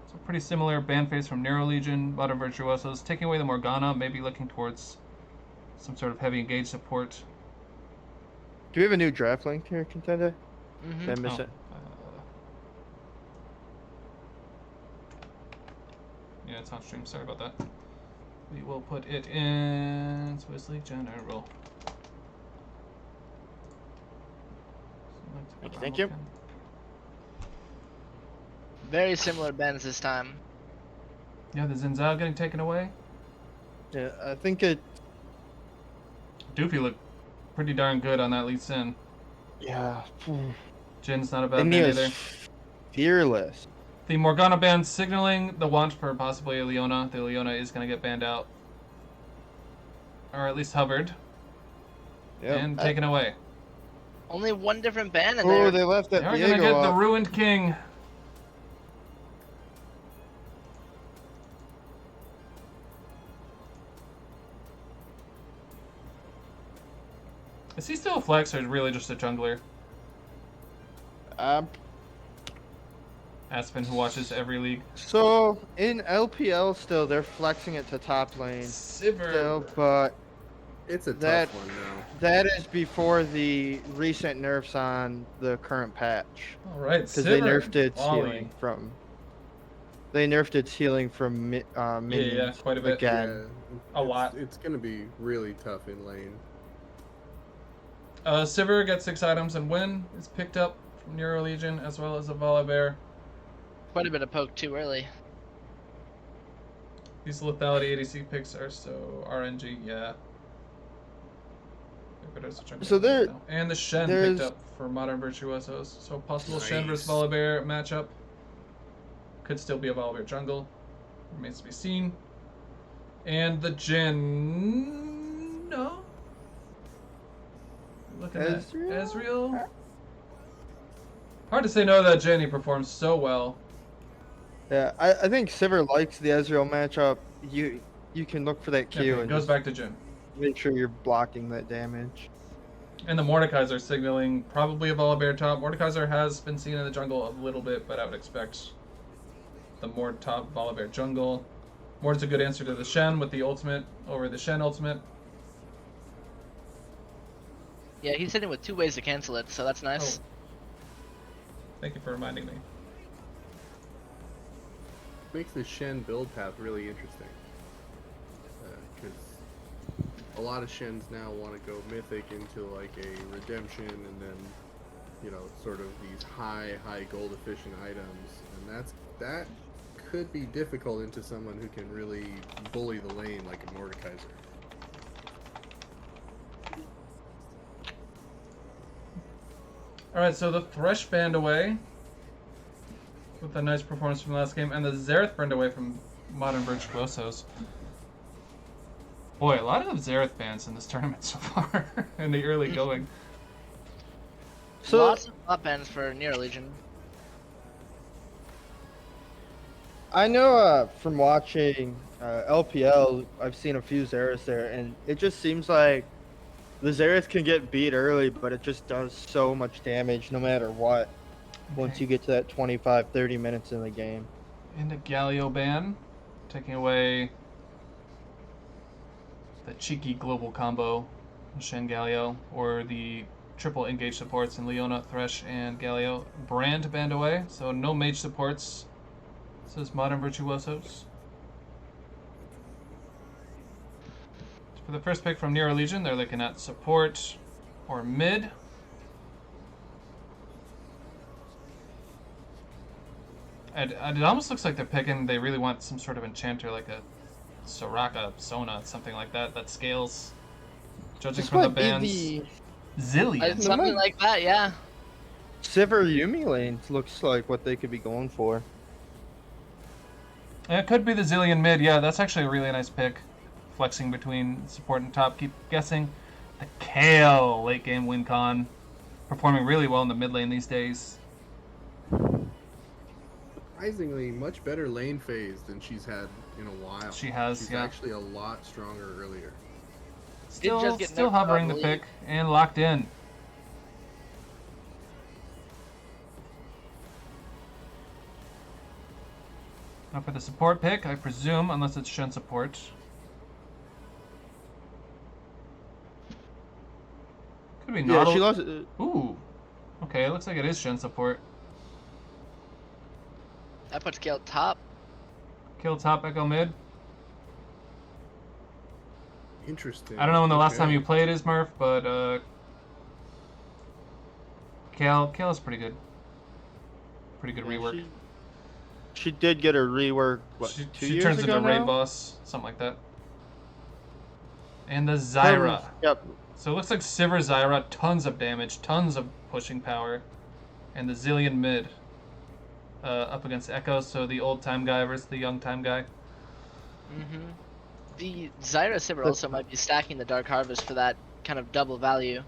So pretty similar ban phase from Neuro Legion, Modern Virtuosos. Taking away the Morgana, maybe looking towards some sort of heavy engage support. Do we have a new draft link here, Contender? Mm-hmm. Did I miss Oh, it? Yeah, it's on stream. Sorry about that. We will put it in Swiss League General. Thank you. Very similar bends this time. Yeah, the Zinzao getting taken away. Yeah, I think it. Doofy looked pretty darn good on that lead sin. Yeah. Jin's not a bad And band he either. was fearless. The Morgana band signaling the want for possibly a Leona. The Leona is going to get banned out. Or at least hovered. Yep. And taken away. Only one different band in Oh, there. they left that They're going to Diego get the up. Ruined King. Is he still a flex or really just a jungler? Aspen, who watches every league. So in LPL still, they're flexing it to top lane Sivir. still, but It's a That- tough one now. that is before the recent nerfs on the current patch. All right, Because they Sivir nerfed its balling. healing from. They nerfed its healing from minions quite a bit. again. A lot. It's going to be really tough in lane. Sivir gets 6 items and win is picked up from Neuro Legion as well as a Volibear. Quite a bit of poke too early. These lethality ADC picks are so RNG, yeah. So there- and the Shen there's- picked up for Modern Virtuosos. So possible Shen versus Nice. Volibear matchup. Could still be a Volibear jungle. Remains to be seen. And the Jin. No? Looking at Ezreal. Hard to say no to that Jin. He performs so well. Yeah, I think Sivir likes the Ezreal matchup. You can look for that Q Okay, and goes just back to Jin. make sure you're blocking that damage. And the Mordekaiser signaling probably a Volibear top. Mordekaiser has been seen in the jungle a little bit, but I would expect the Mord top Volibear jungle. Mord's a good answer to the Shen with the ultimate over the Shen ultimate. Yeah, he's hitting with 2 ways to cancel it, so that's nice. Oh. Thank you for reminding me. Makes the Shen build path really interesting. Because a lot of Shens now want to go mythic into like a redemption and then, you know, sort of these high gold efficient items. And that could be difficult into someone who can really bully the lane like a Mordekaiser. Alright, so the Thresh banned away with a nice performance from the last game, and the Xerath banned away from Modern Virtuosos. Boy, a lot of Xerath bans in this tournament so far in the early going. So Lots of top bans for Neuro Legion. I know from watching LPL, I've seen a few Xeraths there, and it just seems like the Xerath can get beat early, but it just does so much damage no matter what. Once you get to that 25-30 minutes in the game. Into Galio ban, taking away the cheeky global combo, Shen Galio, or the triple engage supports in Leona, Thresh, and Galio. Brand banned away, so no mage supports, says Modern Virtuosos. For the first pick from Neuro Legion, they're looking at support or mid. And it almost looks like they're picking, they really want some sort of enchanter, like a Soraka, Sona, something like that, that scales. Judging This from the might be bands, the Zillion. Something like that, yeah. Sivir Yumi lane looks like what they could be going for. Yeah, it could be the Zillion mid, yeah, that's actually a really nice pick. Flexing between support and top, keep guessing. The Kale late game win con. Performing really well in the mid lane these days. Surprisingly, much better lane phase than she's had in a while. She has, She's yeah. actually a lot stronger earlier. Still, just get still nerfed hovering the on pick and locked in. Now for the support pick, I presume, unless it's Shen support. Could be Yeah, Nautil. she lost. Ooh. Okay, it looks like it is Shen support. That puts Gale top. Kill top, echo mid. Interesting. I don't know when the last time Okay. you played is, Murph, but Kale is pretty good. Pretty good Yeah, rework. she did get a rework, what, two She years turns ago into raid now? boss, something like that. And the Zyra. Yep. So it looks like Sivir Zyra, tons of damage, tons of pushing power, and the Zillion mid up against Echo. So the old time guy versus the young time guy. Mm-hmm. The Zyra Sivir But- also might be stacking the Dark Harvest for that kind of double value.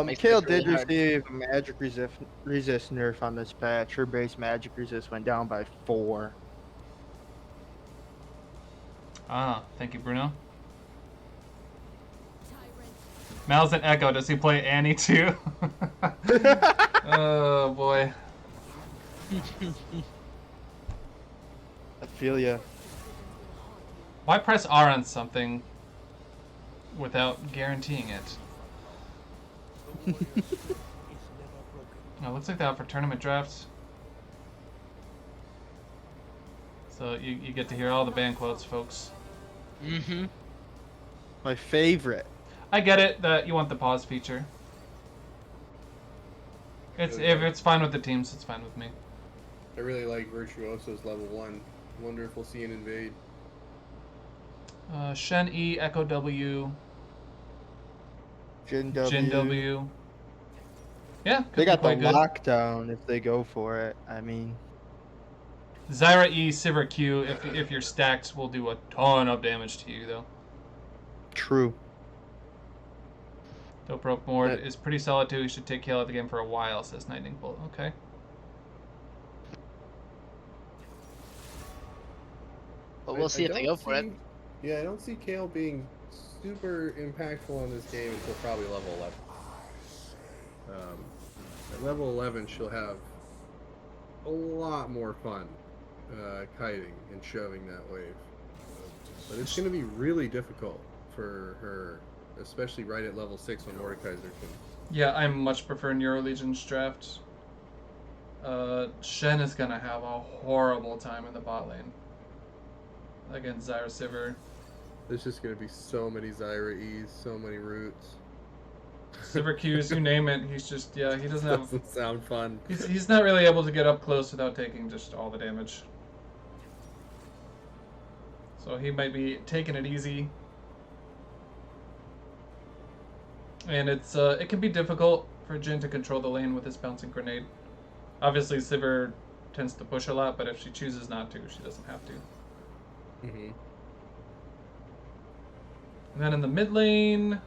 Makes Kale this really did hard. receive a magic resist nerf on this patch. Her base magic resist went down by 4. Ah, thank you, Bruno. Mal's an Echo. Does he play Annie too? Oh boy. I feel ya. Why press R on something without guaranteeing it? Oh, looks like that for tournament drafts. So you get to hear all the ban quotes, folks. Mm-hmm. My favorite. I get it that you want the pause feature. If it's fine with the teams, it's fine with me. I really like Virtuosos level 1. Wonder if we'll see an invade. Shen E, Echo W, Jin W. Jin W. Yeah, could They be got the quite good. lockdown if they go for it. I mean, Zyra E, Sivir Q. If you're stacked, will do a ton of damage to you though. true. Dope Rope Mord That- is pretty solid too. He should take kill at the game for a while, says Lightning Bolt. Okay. But we'll see if they go for it. Yeah, I don't see Kale being super impactful on this game until probably level 11. At level 11, she'll have a lot more fun kiting and shoving that wave. But it's going to be really difficult for her, especially right at level 6 when Mordekaiser can. Yeah, I much prefer Neuro Legion's draft. Shen is gonna have a horrible time in the bot lane against Zyra Sivir. There's just going to be so many Zyra E's, so many roots. Sivir Qs, you name it. He's just he doesn't have. Doesn't sound fun. He's not really able to get up close without taking just all the damage. So he might be taking it easy. And it can be difficult for Jin to control the lane with his bouncing grenade. Obviously, Sivir tends to push a lot, but if she chooses not to, she doesn't have to. Mm-hmm. And then in the mid lane,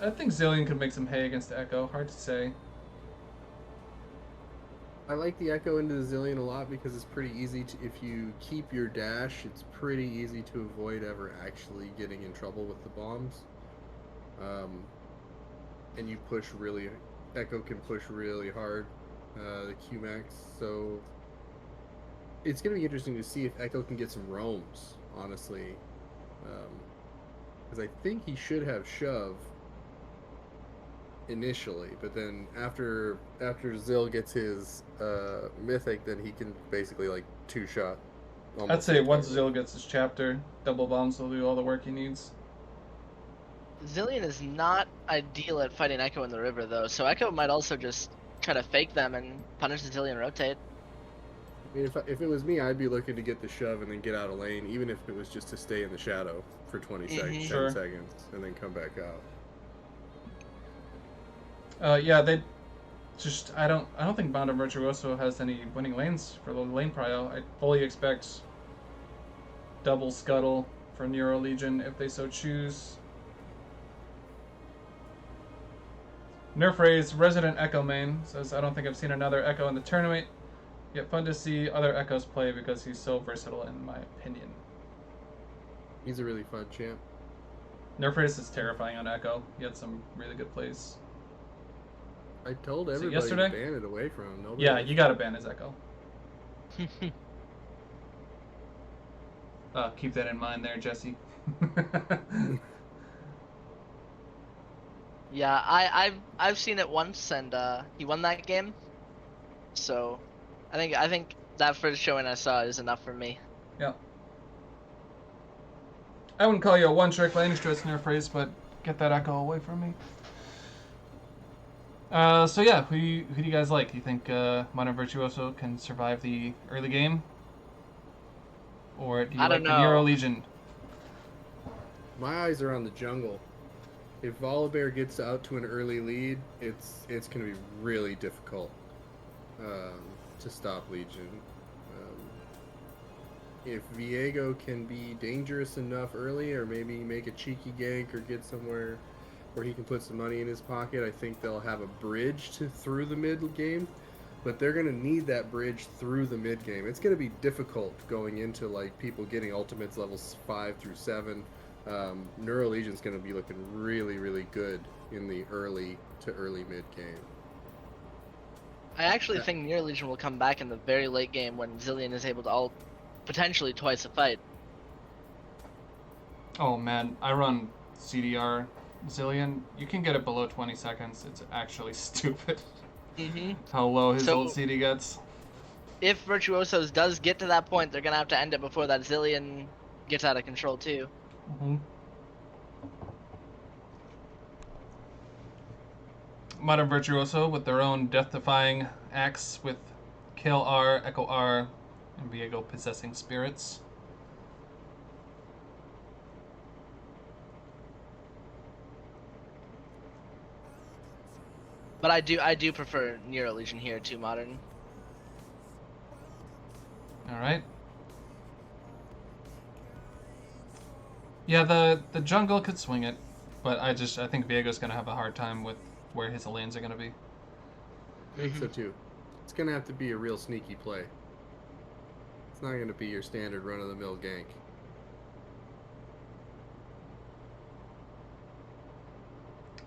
I think Zillion could make some hay against Echo. Hard to say. I like the Echo into the Zillion a lot because it's pretty easy to, if you keep your dash, it's pretty easy to avoid ever actually getting in trouble with the bombs. And you push really, Echo can push really hard, the Qmax, so it's going to be interesting to see if Echo can get some roams, honestly. Because I think he should have shove initially, but then after Zill gets his mythic, then he can basically like two-shot. I'd say once Zill gets his chapter, double bombs will do all the work he needs. Zillion is not ideal at fighting Echo in the river, though, so Echo might also just try to fake them and punish the Zillion rotate. I mean, if it was me, I'd be looking to get the shove and then get out of lane, even if it was just to stay in the shadow for 20 seconds, 10 Sure. seconds, and then come back out. Yeah, they just I don't think Bound of Virtuoso has any winning lanes for the lane prio. I fully expect double scuttle for Neuro Legion if they so choose. Nerfray's Resident Echo main says, I don't think I've seen another Echo in the tournament, yet fun to see other Echoes play because he's so versatile in my opinion. He's a really fun champ. Nerfrace is terrifying on Echo. He had some really good plays. I told Was it everybody yesterday? to ban it away from him. Nobody Yeah, was- you gotta ban his Echo. Keep that in mind there, Jesse. Yeah, I've seen it once, and he won that game. So I think that first showing I saw is enough for me. Yeah. I wouldn't call you a one-trick Lannister snare phrase, but get that echo away from me. So yeah, who do you guys like? You think Modern Virtuoso can survive the early game? Or do you I like don't the Neuro know. Legion? My eyes are on the jungle. If Volibear gets out to an early lead, it's going to be really difficult to stop Legion. If Viego can be dangerous enough early, or maybe make a cheeky gank or get somewhere where he can put some money in his pocket, I think they'll have a bridge through the mid game. But they're going to need that bridge through the mid game. It's going to be difficult going into like people getting ultimates levels 5 through 7. Neuro Legion's going to be looking really, really good in the early to early mid game. I actually think Near Legion will come back in the very late game when Zillion is able to ult potentially twice a fight. Oh man, I run CDR Zillion. You can get it below 20 seconds. It's actually stupid Mm-hmm. how low his So- ult CD gets. If Virtuosos does get to that point, they're gonna have to end it before that Zillion gets out of control too. Mm-hmm. Modern Virtuoso with their own death-defying axe with Kill R, Echo R, and Viego possessing spirits. But I do prefer Neuro Legion here to Modern. Alright. Yeah, the jungle could swing it, but I think Viego's gonna have a hard time with where his lanes are gonna be. I think so too. It's going to have to be a real sneaky play. It's not going to be your standard run-of-the-mill gank.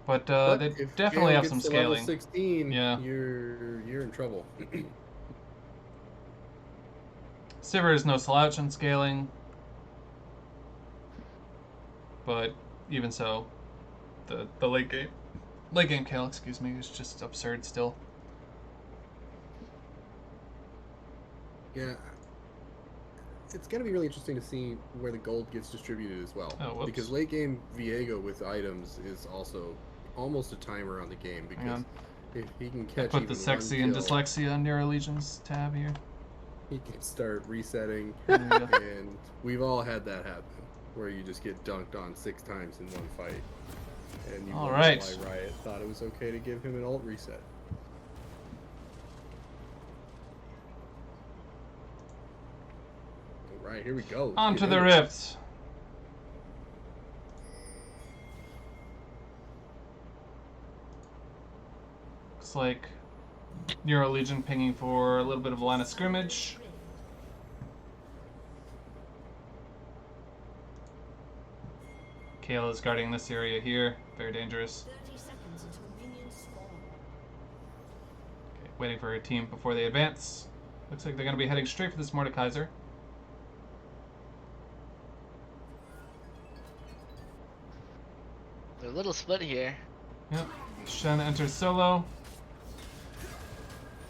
But But they if definitely Gale have gets some to level scaling. 16, Yeah. you're in trouble. Sivir is no slouch on scaling, but even so, the late game kill, excuse me, is just absurd still. Yeah. It's going to be really interesting to see where the gold gets distributed as well. Oh, whoops. Because late game Viego with items is also almost a timer on the game, Hang because on. if he can I catch put even the sexy one and kill, dyslexia on Neuro Legion's tab here. he can start resetting. There we go. And we've all had that happen, where you just get dunked on 6 times in one fight. And you All wonder right. why Riot thought it was okay to give him an ult reset. Alright, here we go. Let's On get to the into it. Rift. Looks like Neuro Legion pinging for a little bit of a line of scrimmage. Kale is guarding this area here. Very dangerous. 30 seconds until minions spawn. Okay, waiting for her team before they advance. Looks like they're going to be heading straight for this Mordekaiser. They're a little split here. Yep. Shen enters solo.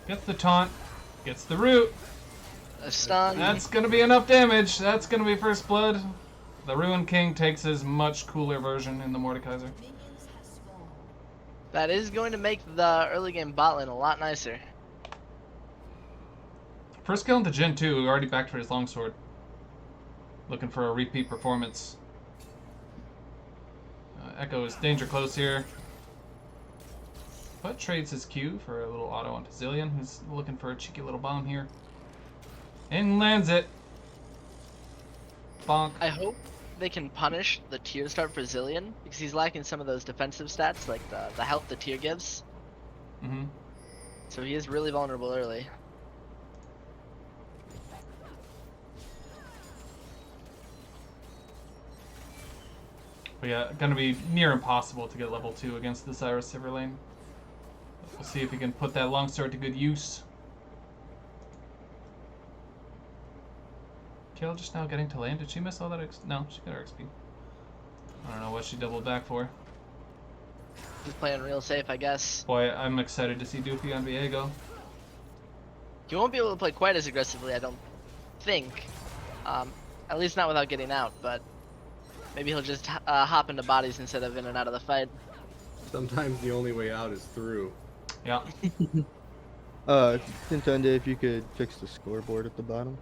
Gets the taunt. Gets the root. A stun. That's going to be enough damage. That's going to be first blood. The Ruin King takes his much cooler version in the Mordekaiser. Minions have spawned. That is going to make the early game bot lane a lot nicer. First kill into Jin too, who already backed for his longsword. Looking for a repeat performance. Echo is danger close here. But trades his Q for a little auto onto Zillion, who's looking for a cheeky little bomb here. And lands it. Bonk. I hope they can punish the tier start for Zillion, because he's lacking some of those defensive stats, like the health the tier gives. Mm-hmm. So he is really vulnerable early. But yeah, gonna be near impossible to get level 2 against this Iris Sivir lane. We'll see if he can put that longsword to good use. Kale just now getting to lane. Did she miss all that No, she got her XP. I don't know what she doubled back for. He's playing real safe, I guess. Boy, I'm excited to see Doofy on Viego. He won't be able to play quite as aggressively, I don't think. At least not without getting out, but maybe he'll just hop into bodies instead of in and out of the fight. Sometimes the only way out is through. Yeah. Contender, if you could fix the scoreboard at the bottom.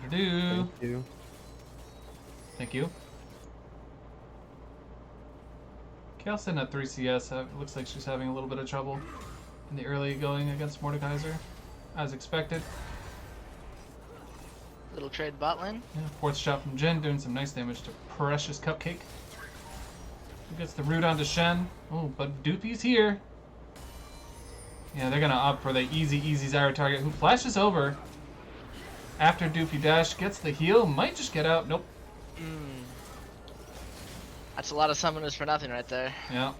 Do. Thank you. Thank you. Kale's sitting at 3 CS. It looks like she's having a little bit of trouble in the early going against Mordekaiser, as expected. Little trade bot lane. Yeah, fourth shot from Jin, doing some nice damage to Precious Cupcake. Who gets the root onto Shen? Oh, but Doopy's here. Yeah, they're gonna opt for the easy Zyra target, who flashes over after Doopy dash, gets the heal, might just get out. Nope. That's a lot of summoners for nothing right there. Yeah.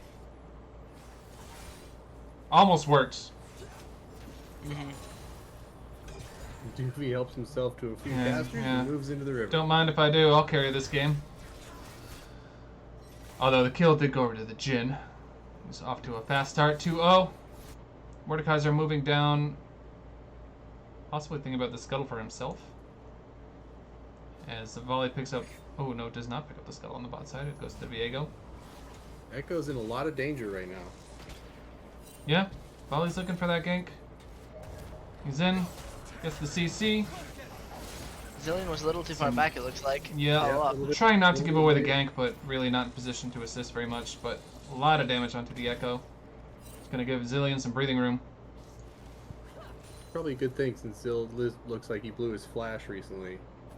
Almost works. Doofy helps himself to a few Yeah, casters yeah. and moves into the river. Don't mind if I do, I'll carry this game. Although the kill did go over to the Jin. He's off to a fast start, 2-0. Mordekaiser moving down. Possibly thinking about the scuttle for himself. As the volley picks up... Oh, no, it does not pick up the scuttle on the bot side. It goes to Viego. Echo's in a lot of danger right now. Yeah, volley's looking for that gank. He's in. Gets the CC. Zillion was a little too far back, it looks like. Yeah, Follow up. a little trying not to give away the bit. gank, but really not in position to assist very much. But a lot of damage onto the Echo. It's going to give Zillion some breathing room. Probably a good thing since Zill looks like he blew his flash recently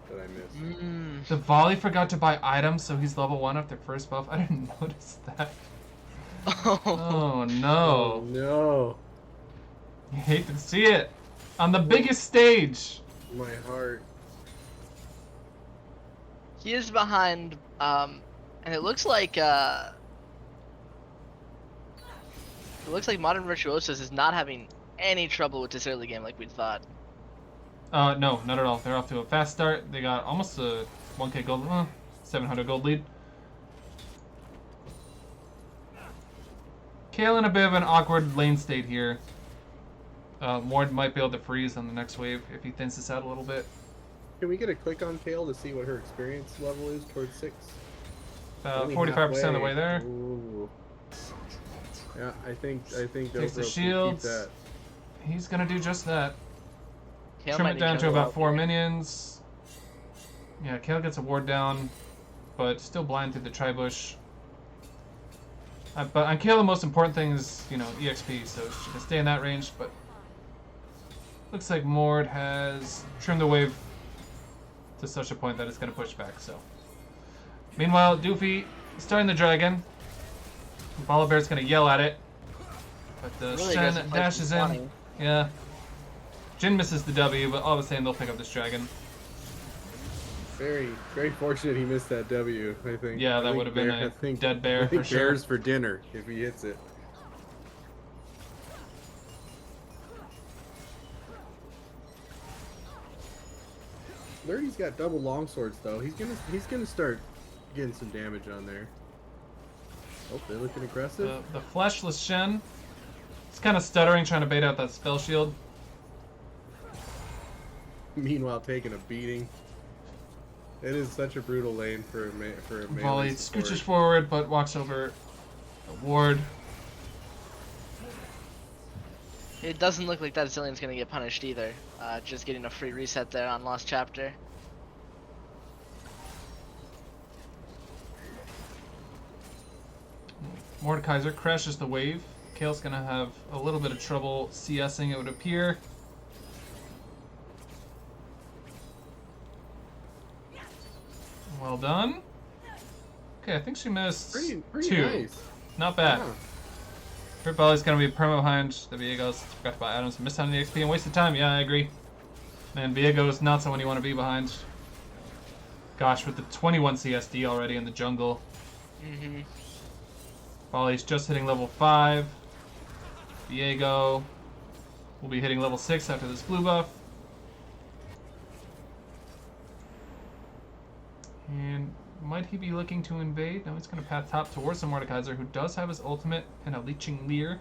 that I missed. The volley forgot to buy items, so he's level 1 after first buff. I didn't notice that. Oh no. Oh no. You hate to see it. On the biggest stage. My heart. He is behind, and it looks like Modern Virtuosos is not having any trouble with this early game like we thought. No, not at all. They're off to a fast start. They got almost a 1k gold, 700 gold lead. Kale in a bit of an awkward lane state here. Mord might be able to freeze on the next wave if he thins this out a little bit. Can we get a click on Kale to see what her experience level is towards 6? Only 45% of the way halfway. there. Ooh. Yeah, I think Takes the Dobro can keep shields. that. He's gonna do just that. Kale Trim might it need down to go about up 4 here. minions. Yeah, Kale gets a ward down, but still blind through the tri-bush. But on Kale, the most important thing is, you know, EXP, so she can stay in that range, but looks like Mord has trimmed the wave to such a point that it's going to push back, so. Meanwhile, Doofy is starting the dragon. Volibear's going to yell at it, but the Really Shen aggressive play from dashes in. Swanee. Yeah. Jin misses the W, but all of a sudden they'll pick up this dragon. Very, very fortunate he missed that W, I think. Yeah, I that think would have been Bear- a I think- dead bear I think for sure. Bears for dinner if he hits it. Lurdy's got double longswords though. He's gonna start getting some damage on there. Oh, they're looking aggressive. The fleshless Shen is kind of stuttering, trying to bait out that spell shield. Meanwhile, taking a beating. It is such a brutal lane for a melee Volley support. scooches forward, but walks over a ward. It doesn't look like that Zillion's gonna get punished either. Just getting a free reset there on Lost Chapter. Mordekaiser crashes the wave. Kale's gonna have a little bit of trouble CSing, it would appear. Well done. Okay, I think she missed Pretty 2. nice. Not bad. Yeah. Her volley's gonna be perma behind the Viegos. Forgot to buy items, missed out on the XP and wasted time. Yeah, I agree. Man, Viego is not someone you want to be behind. Gosh, with the 21 CSD already in the jungle. Mm-hmm. Volley's just hitting level 5. Viego will be hitting level 6 after this blue buff. And might he be looking to invade? No, he's going to path top towards the Mordekaiser, who does have his ultimate and a Leeching Leer.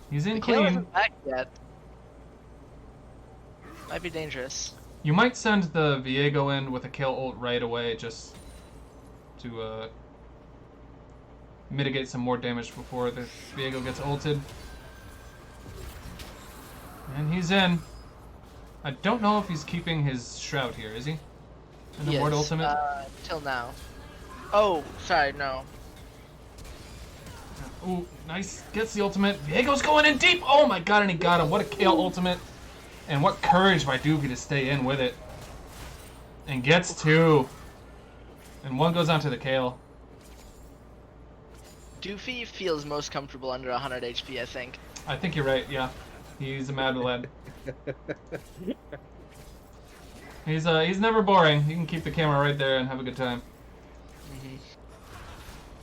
He's in The kill clean. isn't back yet. Might be dangerous. You might send the Viego in with a kill ult right away, just to mitigate some more damage before the Viego gets ulted. And he's in. I don't know if he's keeping his Shroud here, is he? And the Ward ultimate? Till now. Oh, sorry, no. Ooh, nice. Gets the ultimate. Viego's going in deep! Oh my god, and he got him. What a kill ultimate. And what courage by Doofy to stay in with it. And gets two. And one goes onto the Kale. Doofy feels most comfortable under 100 HP, I think. I think you're right, yeah. He's a mad lad. He's never boring. You can keep the camera right there and have a good time.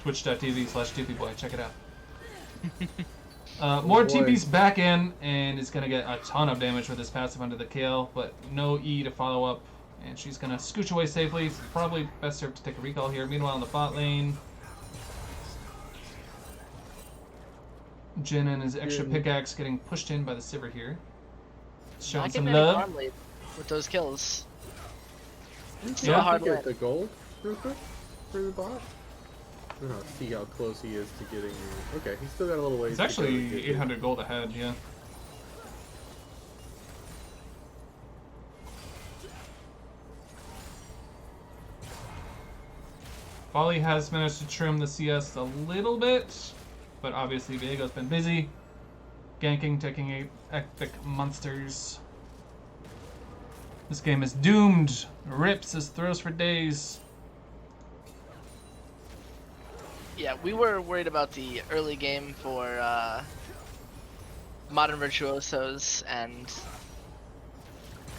Twitch.tv/DoofyBoy. Check it out. More boy. TP's back in, and is going to get a ton of damage with this passive under the Kale, but no E to follow up. And she's going to scooch away safely. So probably best served to take a recall here. Meanwhile, in the bot lane, Jin and his extra pickaxe getting pushed in by the Sivir here. Showing Not some getting any love. farm lead with those kills. Still Yeah. a hard Get win. the gold real quick for the bot. See how close he is to getting. Okay, he's still got a little ways. It's to go to actually get 800 gold ahead, yeah. Volley has managed to trim the CS a little bit, but obviously Viego's been busy. Ganking, taking 8 epic monsters. This game is doomed. Rips his throws for days. Yeah, we were worried about the early game for Modern Virtuosos, and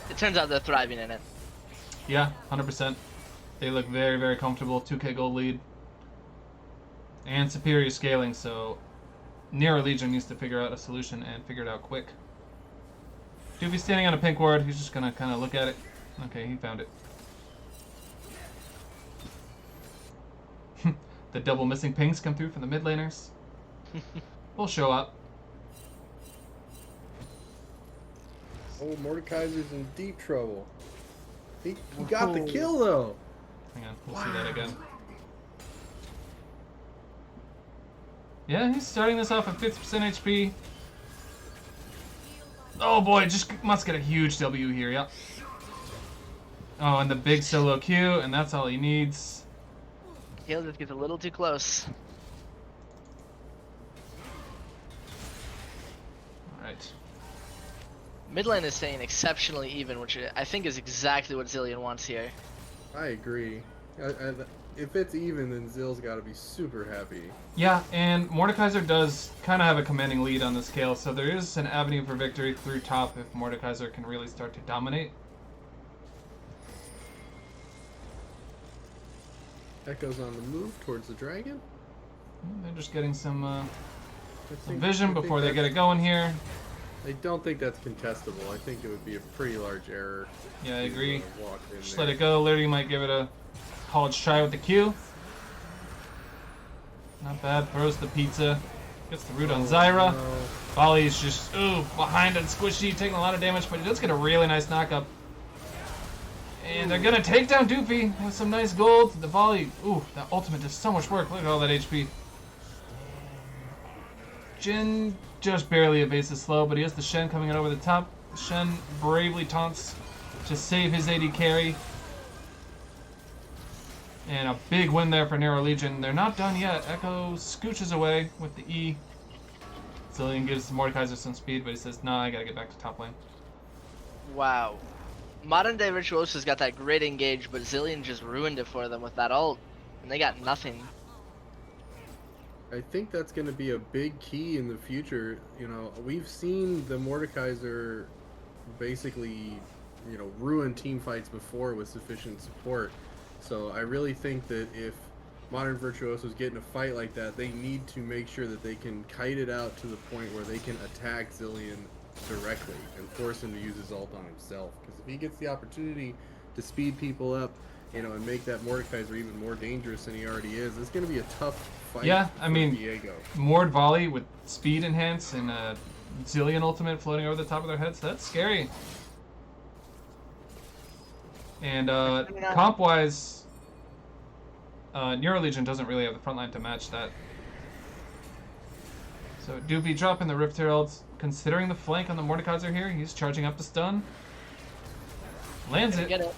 it turns out they're thriving in it. Yeah, 100%. They look very, very comfortable. 2k gold lead. And superior scaling, so Neuro Legion needs to figure out a solution and figure it out quick. Doofy's standing on a pink ward. He's just going to kind of look at it. Okay, he found it. The double missing pings come through from the mid laners. We'll show up. Oh, Mordekaiser's in deep trouble. He got the kill though. Hang on, we'll see that again. Yeah, he's starting this off at 50% HP. Oh boy, just must get a huge W here, yep. Oh, and the big solo Q, and that's all he needs. He'll just gets a little too close. Alright. Mid lane is staying exceptionally even, which I think is exactly what Zillion wants here. I agree. If it's even, then Zill's got to be super happy. Yeah, and Mordekaiser does kind of have a commanding lead on the scale, so there is an avenue for victory through top if Mordekaiser can really start to dominate. Echo's on the move towards the dragon. They're just getting some I vision think before they that's- get it going here. I don't think that's contestable. I think it would be a pretty large error. Yeah, I agree. Walk in Just there. let it go. Literally might give it a college try with the Q. Not bad. Throws the pizza. Gets the root on Zyra. No. Volley's just, behind and squishy, taking a lot of damage, but he does get a really nice knockup. And they're gonna take down Doofy with some nice gold. The volley, that ultimate does so much work. Look at all that HP. Jin just barely evades the slow, but he has the Shen coming in over the top. Shen bravely taunts to save his AD carry. And a big win there for Neuro Legion. They're not done yet. Echo scooches away with the E. Zillion gives Mordekaiser some speed, but he says, nah, I gotta get back to top lane. Wow. Modern day Virtuosos got that great engage, but Zillion just ruined it for them with that ult, and they got nothing. I think that's going to be a big key in the future. You know, we've seen the Mordekaiser basically, ruin team fights before with sufficient support. So I really think that if Modern Virtuosos get in a fight like that, they need to make sure that they can kite it out to the point where they can attack Zillion directly and force him to use his ult on himself. Because if he gets the opportunity to speed people up you know, and make that Mordekaiser even more dangerous than he already is. It's going to be a tough fight. Yeah, I for mean, Viego. Mord volley with speed enhance and a zillion ultimate floating over the top of their heads. That's scary. And comp-wise, Neuro Legion doesn't really have the front line to match that. So Doofy dropping the Rift Herald, considering the flank on the Mordekaiser here. He's charging up to stun. Lands it. Get it.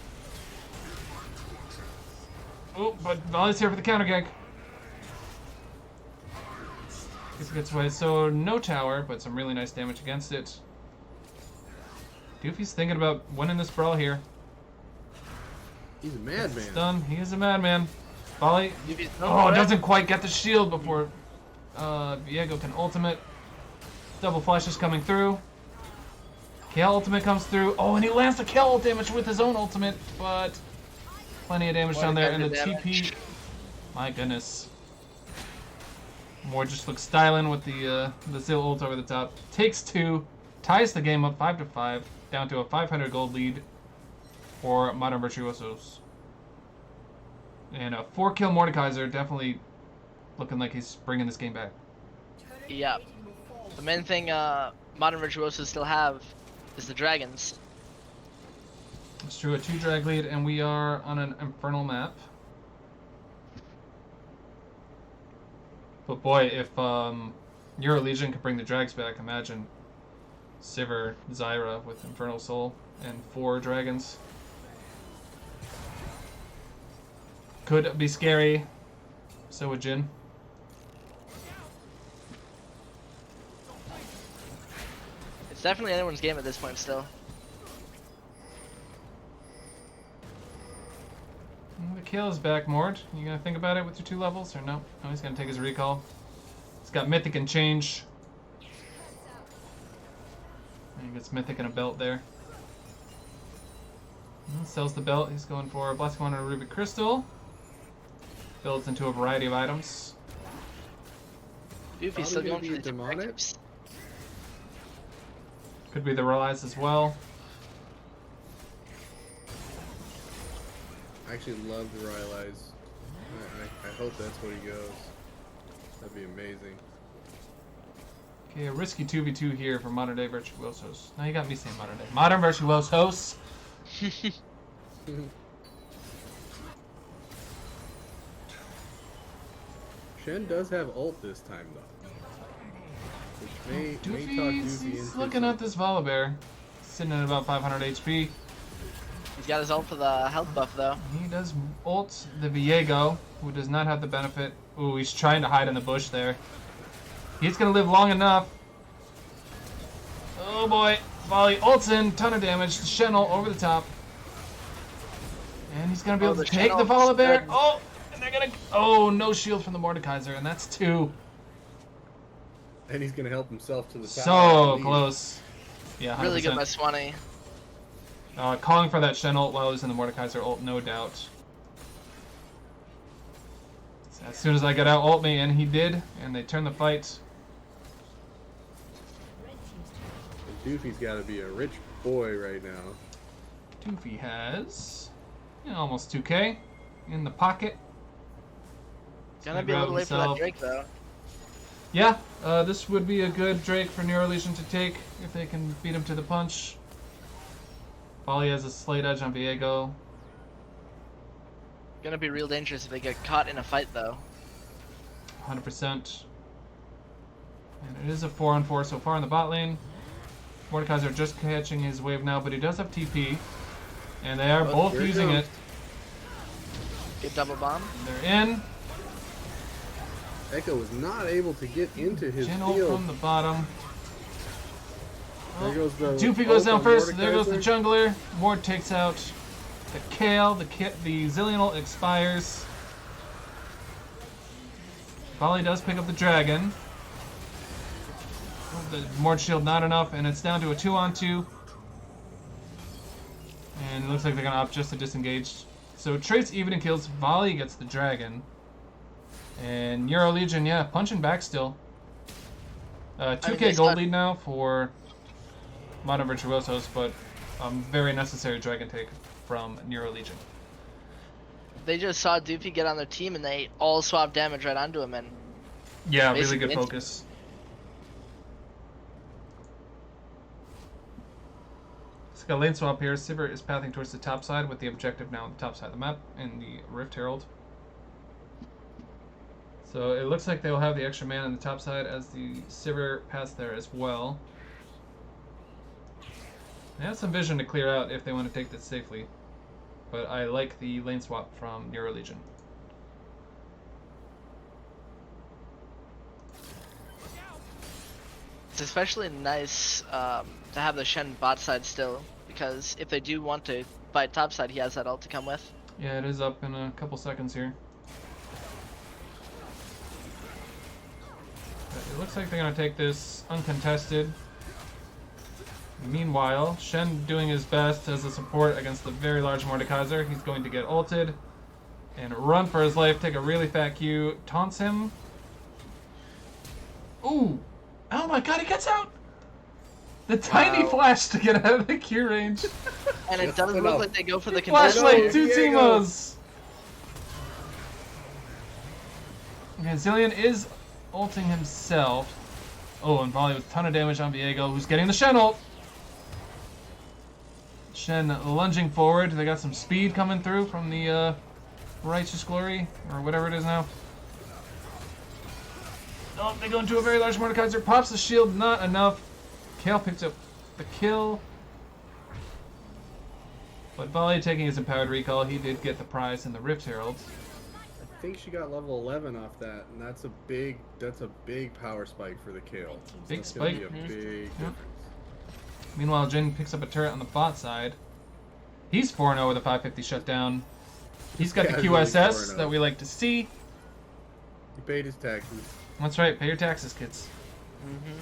Oh, but Volley's here for the counter gank. Guess it gets away. So no tower, but some really nice damage against it. Doofy's thinking about winning this brawl here. He's a madman. Stun. He is a madman. Volley. Doofy's Oh, doesn't quite get the shield before Viego can ultimate. Double flashes coming through. Kale ultimate comes through. Oh, and he lands the Kale ult damage with his own ultimate, but plenty of damage down there. And the TP. My goodness. Moore just looks styling with the Zil ult over the top. Takes 2, ties the game up 5-5, down to a 500 gold lead for Modern Virtuosos. And a 4-kill Mordekaiser, definitely looking like he's bringing this game back. Yeah. The main thing Modern Virtuosos still have is the dragons. It's true, a 2 drag lead, and we are on an Infernal map. But boy, if Neuro Legion could bring the drags back, imagine Sivir, Zyra with Infernal Soul and 4 dragons. Could be scary. So would Jhin. It's definitely anyone's game at this point still. The kill is back, Mord. You gonna think about it with your 2 levels, or no? No, he's gonna take his recall. He's got Mythic and Change. And he gets Mythic and a belt there. Sells the belt. He's going for a Blessing One and a Ruby Crystal. Builds into a variety of items. Doofy's still going for the demonic. demonics. Could be the Relies as well. I actually love the Rylai's. I hope that's what he goes. That'd be amazing. Okay, a risky 2v2 here for Modern Day Virtuosos. Now you got me saying Modern Day. Modern Virtuosos! Shen does have ult this time though. Which may talk Doofy's Doofy he's into looking some- at this Volibear. Sitting at about 500 HP. He's got his ult for the health buff though. He does ult the Viego, who does not have the benefit. Ooh, he's trying to hide in the bush there. He's gonna live long enough. Oh boy. Volley ults in, ton of damage. Shen ult over the top. And he's gonna be able to the take Shen the ult's Volibear. good. Oh! And they're gonna. Oh, no shield from the Mordekaiser, and that's 2. And he's gonna help himself to the tower. So Lead. close. Yeah, 100%. Really good by Swanee. Calling for that Shen ult while he's in the Mordekaiser ult, no doubt. So as soon as I get out, ult me, and he did, and they turn the fight. And Doofy's gotta be a rich boy right now. Doofy has almost 2k in the pocket. Gonna be a little late for that Drake though. Yeah, this would be a good Drake for Neuro Legion to take if they can beat him to the punch. Volley has a slight edge on Viego. Gonna be real dangerous if they get caught in a fight though. 100%. And it is a 4-on-4 so far in the bot lane. Mordekaiser just catching his wave now, but he does have TP. And they are both here it using goes. it. Good double bomb. They're in. Echo was not able to get into his Jhin ult field. from the bottom. There goes the Doofy goes ult down on first. There goes the Mordekaiser. jungler. Mord takes out the Kale. The Zillion ult expires. Volley does pick up the dragon. The Mord shield not enough, and it's down to a 2-on-2. And it looks like they're gonna opt just to disengage. So traits even in kills. Volley gets the dragon. And Neuro Legion, yeah, punching back still. 2k guess gold not- lead now for Modern Virtuosos, but very necessary dragon take from Neuro Legion. they just saw Doofy get on their team and they all swapped damage right onto him and Yeah, really basically good instant. focus. Let's get a lane swap here. Sivert is pathing towards the top side with the objective now on the top side of the map in the Rift Herald. So it looks like they'll have the extra man on the top side as the Sivert paths there as well. They have some vision to clear out if they want to take this safely. But I like the lane swap from Neuro Legion. It's especially nice to have the Shen bot side still, because if they do want to fight top side, he has that ult to come with. Yeah, it is up in a couple seconds here. But it looks like they're going to take this uncontested. Meanwhile, Shen doing his best as a support against the very large Mordekaiser. He's going to get ulted and run for his life, take a really fat Q, taunts him. Ooh! Oh my god, he gets out! The tiny Wow. flash to get out of the Q range. And it Just does look enough. like they go for the contested. Flashlight, No, two Diego. Timos! Okay, Zillion is ulting himself. Oh, and volley with a ton of damage on Viego, who's getting the Shen ult. Shen lunging forward. They got some speed coming through from the Righteous Glory, or whatever it is now. Oh, they go into a very large Mordekaiser. Pops the shield, not enough. Kale picks up the kill. But volley taking his empowered recall, he did get the prize in the Rift Herald. I think she got level 11 off that, and that's a big power spike for the kill. Big That's gonna spike. be a big Yep. difference. Meanwhile, Jin picks up a turret on the bot side. He's 4-0 with a 550 shutdown. He's got the Yeah, really QSS 4-0. that we like to see. He paid his taxes. That's right, pay your taxes, kids. Mm-hmm.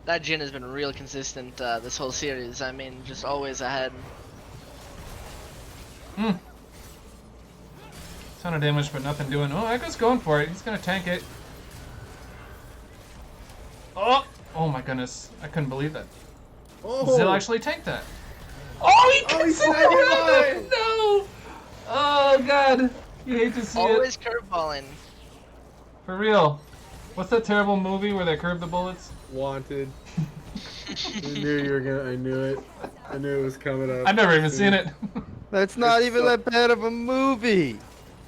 That Jin has been real consistent this whole series. I mean, just always ahead. Ton of damage, but nothing doing. Oh, Echo's going for it. He's gonna tank it. Oh! Oh my goodness. I couldn't believe that. Oh! Zill actually tanked that. Oh, he Oh, gets he's it not in around line. it! No! Oh, God. You hate to see it. Always curveballing. For real. What's that terrible movie where they curve the bullets? Wanted. I knew you were gonna. I knew it. I knew it was coming up. I've never even seen it. That's not It's even so- that bad of a movie.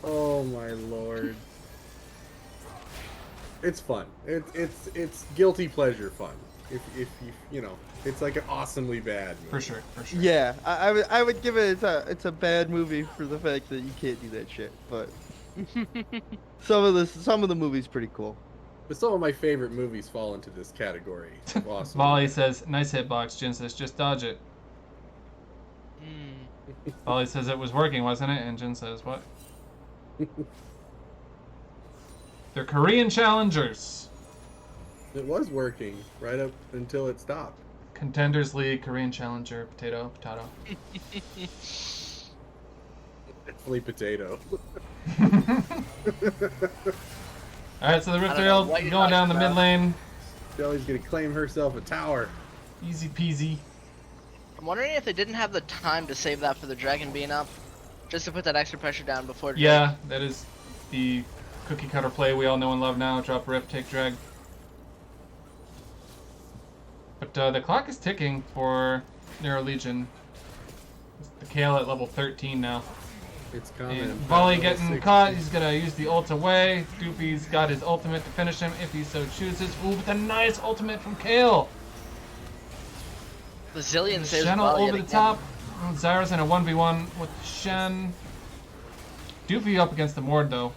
Oh my lord. It's fun. It's guilty pleasure fun. If you know, it's like an awesomely bad movie. For sure, for sure. Yeah, I would give it. It's a bad movie for the fact that you can't do that shit. But some of the movies pretty cool. But some of my favorite movies fall into this category. of awesome. Molly says, nice hitbox. Jin says, just dodge it. Mm. Molly says it was working, wasn't it? And Jin says, what? They're Korean challengers. It was working right up until it stopped. Contenders League, Korean challenger, potato, potato. Fully potato. Alright, so the Rift I don't know Herald what you're going down the talking mid about. lane. Jelly's gonna claim herself a tower. Easy peasy. I'm wondering if they didn't have the time to save that for the dragon being up, just to put that extra pressure down before. Drake. Yeah, that is the cookie cutter play we all know and love now. Drop Rift, take drag. But the clock is ticking for Neuro Legion. The Kale at level 13 now. It's coming. And Volley Level getting 60. caught. He's gonna use the ult away. Doopy's got his ultimate to finish him if he so chooses. Ooh, with a nice ultimate from Kale. The Zillion saves Shen well over yet the again. top. Zyra's in a 1v1 with Shen. Doopy up against the Mord though.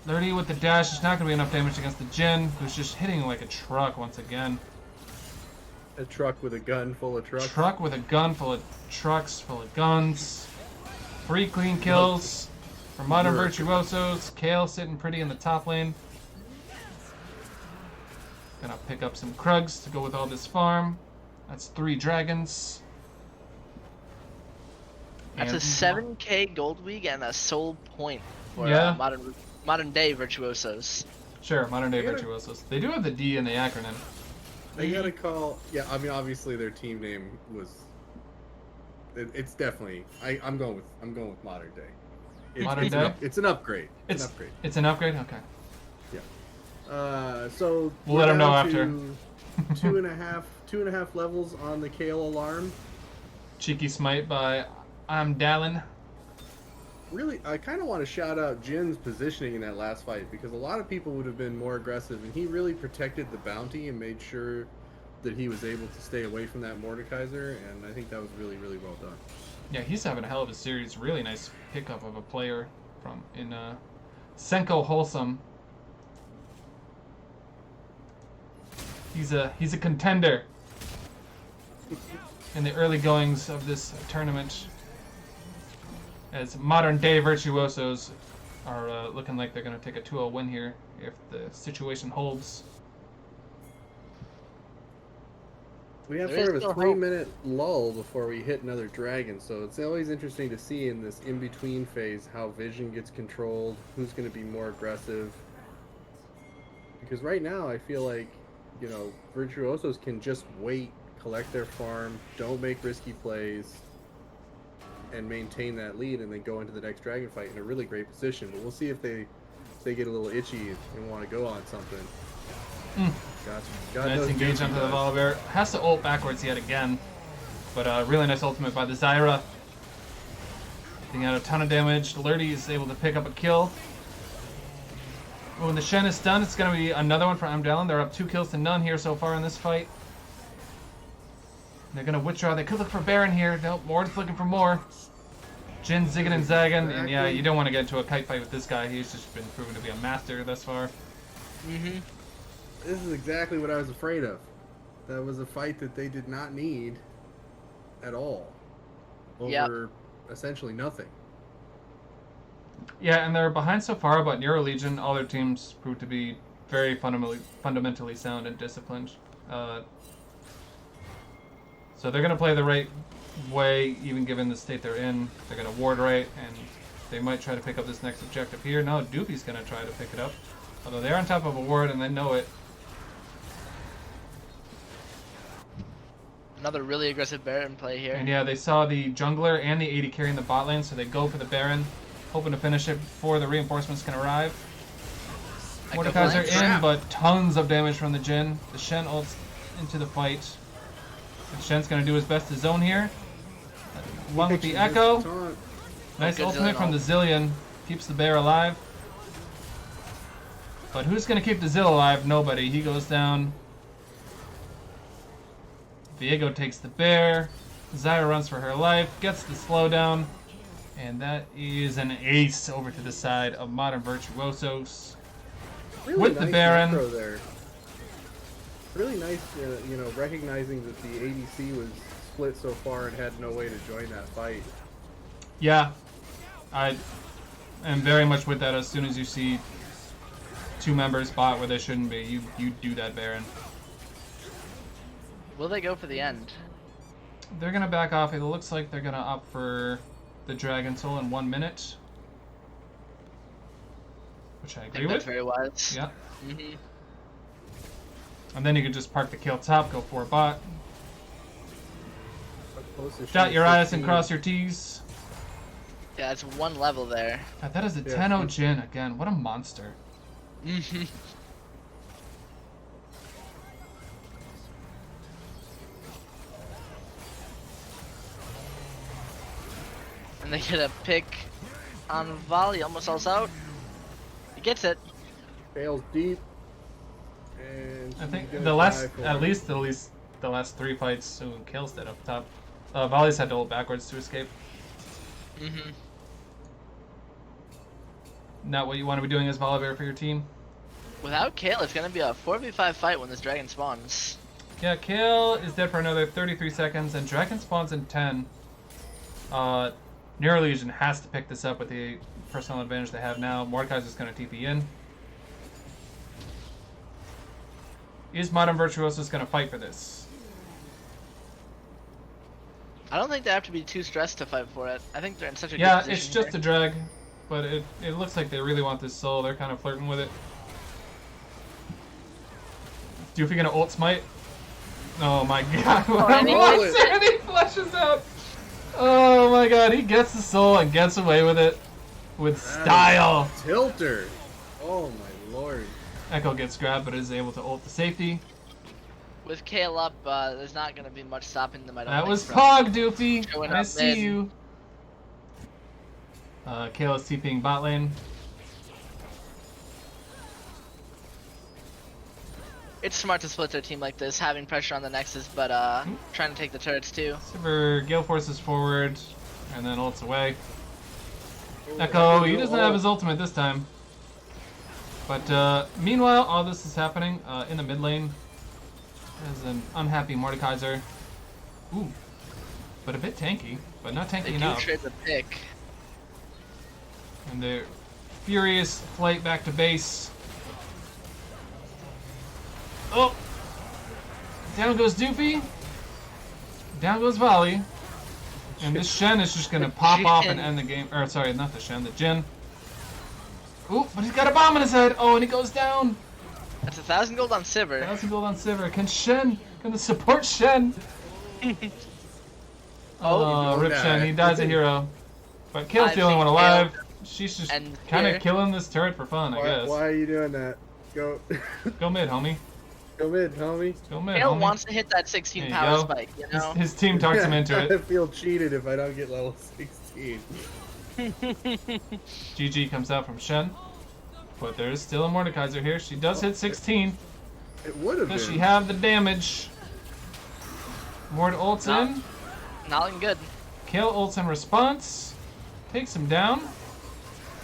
30 with the dash is not going to be enough damage against the Jin, who's just hitting like a truck once again. A truck with a gun full of trucks. Truck with a gun full of trucks, full of guns. 3 clean kills for Modern Virtuosos. Kale sitting pretty in the top lane. Gonna pick up some Krugs to go with all this farm. That's 3 dragons. That's a And- 7k gold week and a soul point for Yeah. modern day virtuosos. Sure, Modern Day They gotta- Virtuosos. They do have the D in the acronym. They gotta call. Yeah, I mean, obviously their team name was It's definitely. I'm going with modern day. Modern it's day? It's an upgrade. It's An upgrade. It's an upgrade. Okay. So We'll we're let 'em know down after. to two and a half levels on the Kale alarm. Cheeky smite by I'm Dallin. Really, I kind of want to shout out Jin's positioning in that last fight because a lot of people would have been more aggressive, and he really protected the bounty and made sure that he was able to stay away from that Mordekaiser, and I think that was really, really well done. Yeah, he's having a hell of a series. Really nice pickup of a player from in Senko Wholesome. He's a contender in the early goings of this tournament, as modern day Virtuosos are looking like they're going to take a 2-0 win here if the situation holds. We have There sort is of a still hope. 3-minute lull before we hit another dragon, so it's always interesting to see in this in-between phase how vision gets controlled, who's going to be more aggressive. Because right now I feel like, Virtuosos can just wait, collect their farm, don't make risky plays, and maintain that lead, and then go into the next dragon fight in a really great position. But we'll see if they get a little itchy and want to go on something. God Nice knows engage Juicy onto the does. Volibear. Has to ult backwards yet again. But really nice ultimate by the Zyra. Getting out a ton of damage. Lurdy is able to pick up a kill. When the Shen is stunned, it's going to be another one for Amdalen. They're up 2 kills to none here so far in this fight. They're going to withdraw. They could look for Baron here. Nope, Mord's looking for more. Jin zigging and zagging. And yeah, you don't want to get into a kite fight with this guy. He's just been proven to be a master thus far. Mm-hmm. This is exactly what I was afraid of. That was a fight that they did not need at all. Over essentially nothing. Yeah, and they're behind so far, but Neuro Legion, all their teams proved to be very fundamentally sound and disciplined. So they're going to play the right way, even given the state they're in. They're going to ward right, and they might try to pick up this next objective here. No, Doopy's going to try to pick it up. Although they're on top of a ward, and they know it. Another really aggressive Baron play here. And yeah, they saw the jungler and the AD carry in the bot lane, so they go for the Baron, hoping to finish it before the reinforcements can arrive. Mordekaiser in, but tons of damage from the Jhin. The Shen ults into the fight. And Shen's going to do his best to zone here. Along with the Echo. Nice Good ultimate Zillion from the ult. Zillion. Keeps the bear alive. But who's going to keep the Zill alive? Nobody. He goes down. Viego takes the bear. Zyra runs for her life. Gets the slowdown. And that is an ace over to the side of Modern Virtuosos. Really With the nice Baron. macro there. Really nice, recognizing that the ADC was split so far and had no way to join that fight. Yeah. I am very much with that. As soon as you see 2 members bot where they shouldn't be, you do that, Baron. Will they go for the end? They're going to back off. It looks like they're going to opt for the Dragon Soul in 1 minute. Which I I agree think that's with. very wise. Yeah. Mm-hmm. And then you can just park the kill top, go for a bot. Close to Dot your I's and 16. cross your T's. Yeah, it's 1 level there. God, that is a Yeah. 10-0 Jhin again. What a monster. Mm-hmm. And they get a pick on volley, almost all out. He gets it. Fails deep. And I think she's gonna the last, die for at it. least the last 3 fights, who kills that up top. Volley's had to ult backwards to escape. Mm-hmm. Not what you want to be doing as Volibear for your team. Without Kale, it's gonna be a 4v5 fight when this dragon spawns. Yeah, Kale is dead for another 33 seconds, and Dragon spawns in 10. Neuro Legion has to pick this up with the personal advantage they have now. Mordekaiser's going to TP in. Is Modern Virtuosos going to fight for this? I don't think they have to be too stressed to fight for it. I think they're in such a Yeah, good it's position just a drag, but it looks like they really want this soul. They're kind of flirting with it. Doofy going to ult smite? Oh my god, what a and he monster! gets And he flushes out! Oh my god, he gets the soul and gets away with it. With style. Tilter. Oh my lord. Echo gets grabbed but is able to ult to safety. With Kale up, there's not going to be much stopping them. I don't That think, was from Pog, Doofy. showing I up see mid. you. Kale is TPing bot lane. It's smart to split their team like this, having pressure on the Nexus, but trying to take the turrets too. Silver Gale forces forward and then ults away. Oh, Echo, he doesn't have his ultimate this time. But meanwhile, all this is happening in the mid lane. There's an unhappy Mordekaiser. Ooh, but a bit tanky, but not tanky They do enough. trade the pick. And their furious flight back to base. Oh! Down goes Doofy. Down goes Volley. And this Shen is just gonna pop off and end the game. Or sorry, not the Shen, the Jin. Ooh, but he's got a bomb in his head. Oh, and he goes down. That's 1,000 gold on Sivir. 1,000 gold on Sivir. Can the support Shen? Oh, rip Shen. He dies a hero. But Kale's I the only think one alive. Kale She's just and kind here- of killing this turret for fun, I guess. Why are you doing that? Go. Go mid, homie. Go mid, homie. Go mid, Kale homie. wants to hit that 16 There you power go. spike, you know? His team talks him into I it. feel cheated if I don't get level 16. GG comes out from Shen. But there is still a Mordekaiser here. She does hit 16. It would have Does been. she have the damage? Mord ults No. in. Not looking good. Kale ults in response. Takes him down.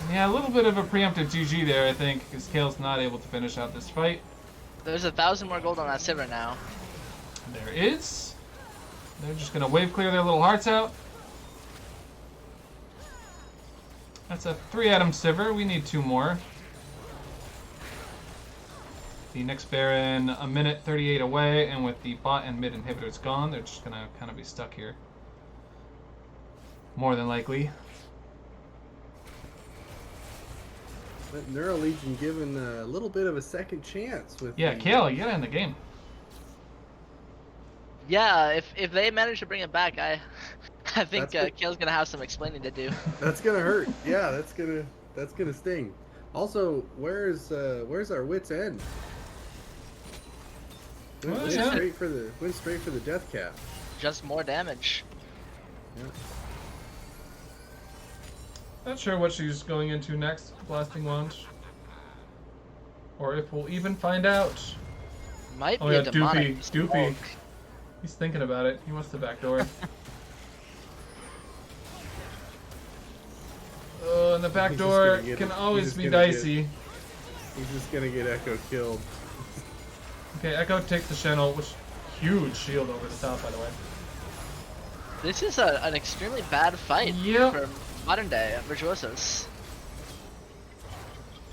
And yeah, a little bit of a preemptive GG there, I think, because Kale's not able to finish out this fight. There's 1,000 more gold on that Sivir now. There is. They're just going to wave clear their little hearts out. That's a 3-atom Sivir. We need 2 more. The next Baron a minute 38 away, and with the bot and mid inhibitors gone, they're just going to kind of be stuck here. More than likely. But Neuro Legion given a little bit of a second chance with. Yeah, the- Kale, you got to end the game. Yeah, if they manage to bring it back, I think That's good. Kale's gonna have some explaining to do. That's gonna hurt. Yeah, that's gonna sting. Also, where's our wits end? Well, Went yeah. straight for the death cap. Just more damage. Yeah. Not sure what she's going into next, blasting launch. Or if we'll even find out. Might Oh be yeah, a demonic Doofy. smoke. He's thinking about it. He wants the back door. Oh, and the back He's just door gonna get can it. He's always just be gonna get- dicey. He's just gonna get Echo killed. Okay, Echo takes the channel, which huge shield over the top, by the way. This is an extremely bad fight Yep. for modern day Virtuosos.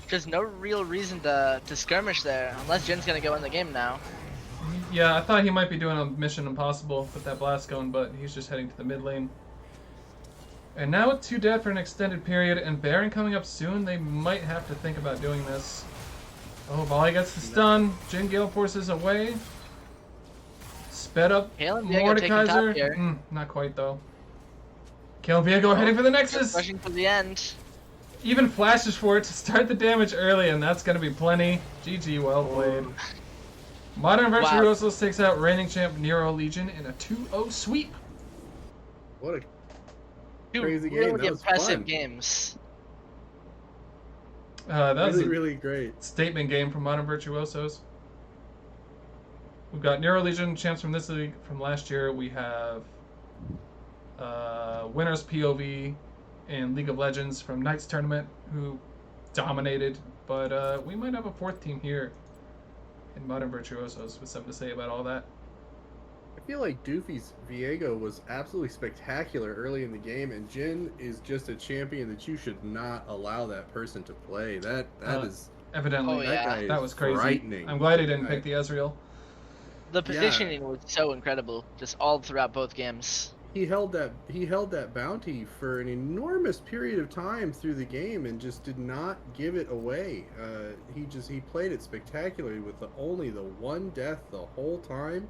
There's no real reason to skirmish there, unless Jin's gonna go in the game now. Yeah, I thought he might be doing a Mission Impossible with that blast going, but he's just heading to the mid lane. And now with 2 dead for an extended period and Baron coming up soon, they might have to think about doing this. Oh, Volley gets the stun. Jin Gale forces away. Sped up Kale and Viego taking top Mordekaiser. here. Not quite though. Kale and Viego heading for the Nexus. Rushing to the end. Even flashes for it to start the damage early, and that's going to be plenty. GG, well played. Modern Wow. Virtuosos takes out reigning champ Neuro Legion in a 2-0 sweep. What a Two Crazy game, really that was impressive fun. games. That was really, a really great. statement game from Modern Virtuosos. We've got Neuro Legion champs from this league from last year. We have winners POV in League of Legends from Knights Tournament, who dominated. But we might have a 4th team here in Modern Virtuosos with something to say about all that. I feel like Doofy's Viego was absolutely spectacular early in the game, and Jin is just a champion that you should not allow that person to play. That is Evidently, Oh, yeah. that guy that is was crazy. frightening. I'm glad he didn't Right. pick the Ezreal. The positioning was so incredible, just all throughout both games. He held that bounty for an enormous period of time through the game and just did not give it away. He played it spectacularly with only the 1 death the whole time.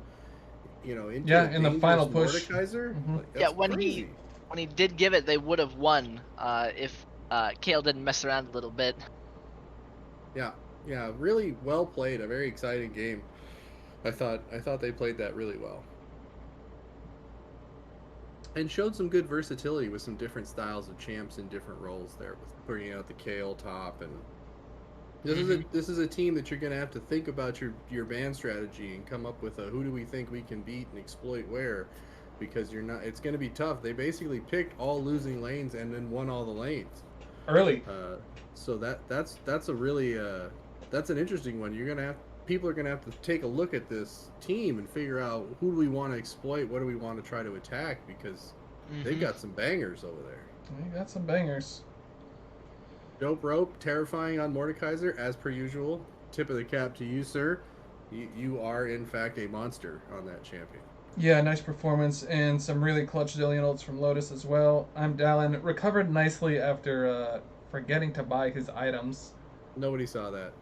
You know, into Yeah, a in the final dangerous push. Mordekaiser. Mhm. Like, Yeah, that's when crazy. when he did give it, they would have won if Kale didn't mess around a little bit. Yeah, yeah, really well played. A very exciting game. I thought they played that really well, and showed some good versatility with some different styles of champs in different roles there, with bringing out the Kale top. And this is a team that you're going to have to think about your ban strategy and come up with a who do we think we can beat and exploit where, because you're not. It's going to be tough. They basically picked all losing lanes and then won all the lanes. Early. So that's a really that's an interesting one. People are gonna have to take a look at this team and figure out who do we want to exploit, what do we want to try to attack, because they've got some bangers over there. We got some bangers. Dope rope, terrifying on Mordekaiser as per usual. Tip of the cap to you, sir. You are in fact a monster on that champion. Yeah, nice performance and some really clutch Zillion ults from Lotus as well. I'm Dallin. Recovered nicely after forgetting to buy his items. Nobody saw that.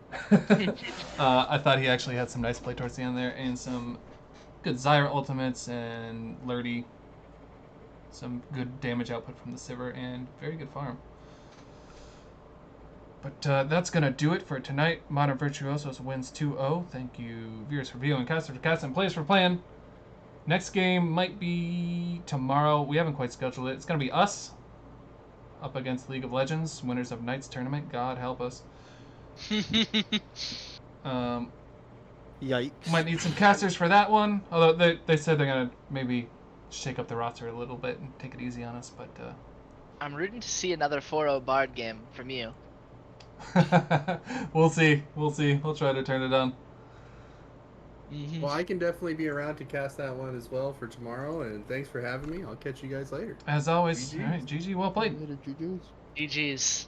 I thought he actually had some nice play towards the end there and some good Zyra ultimates and Lurdy. Some good damage output from the Sivir and very good farm. But that's going to do it for tonight. Modern Virtuosos wins 2-0. Thank you, viewers, for viewing, casters for casting, players for playing. Next game might be tomorrow. We haven't quite scheduled it. It's going to be us up against League of Legends, winners of Knights tournament. God help us. Yikes. Might need some casters for that one. Although they said they're going to maybe shake up the roster a little bit and take it easy on us. But I'm rooting to see another 4-0 Bard game from you. we'll see. We'll see. We'll try to turn it on. Well, I can definitely be around to cast that one as well for tomorrow, and thanks for having me. I'll catch you guys later. As always, GGs. all right, GG, well played. Later, GGs. GG's.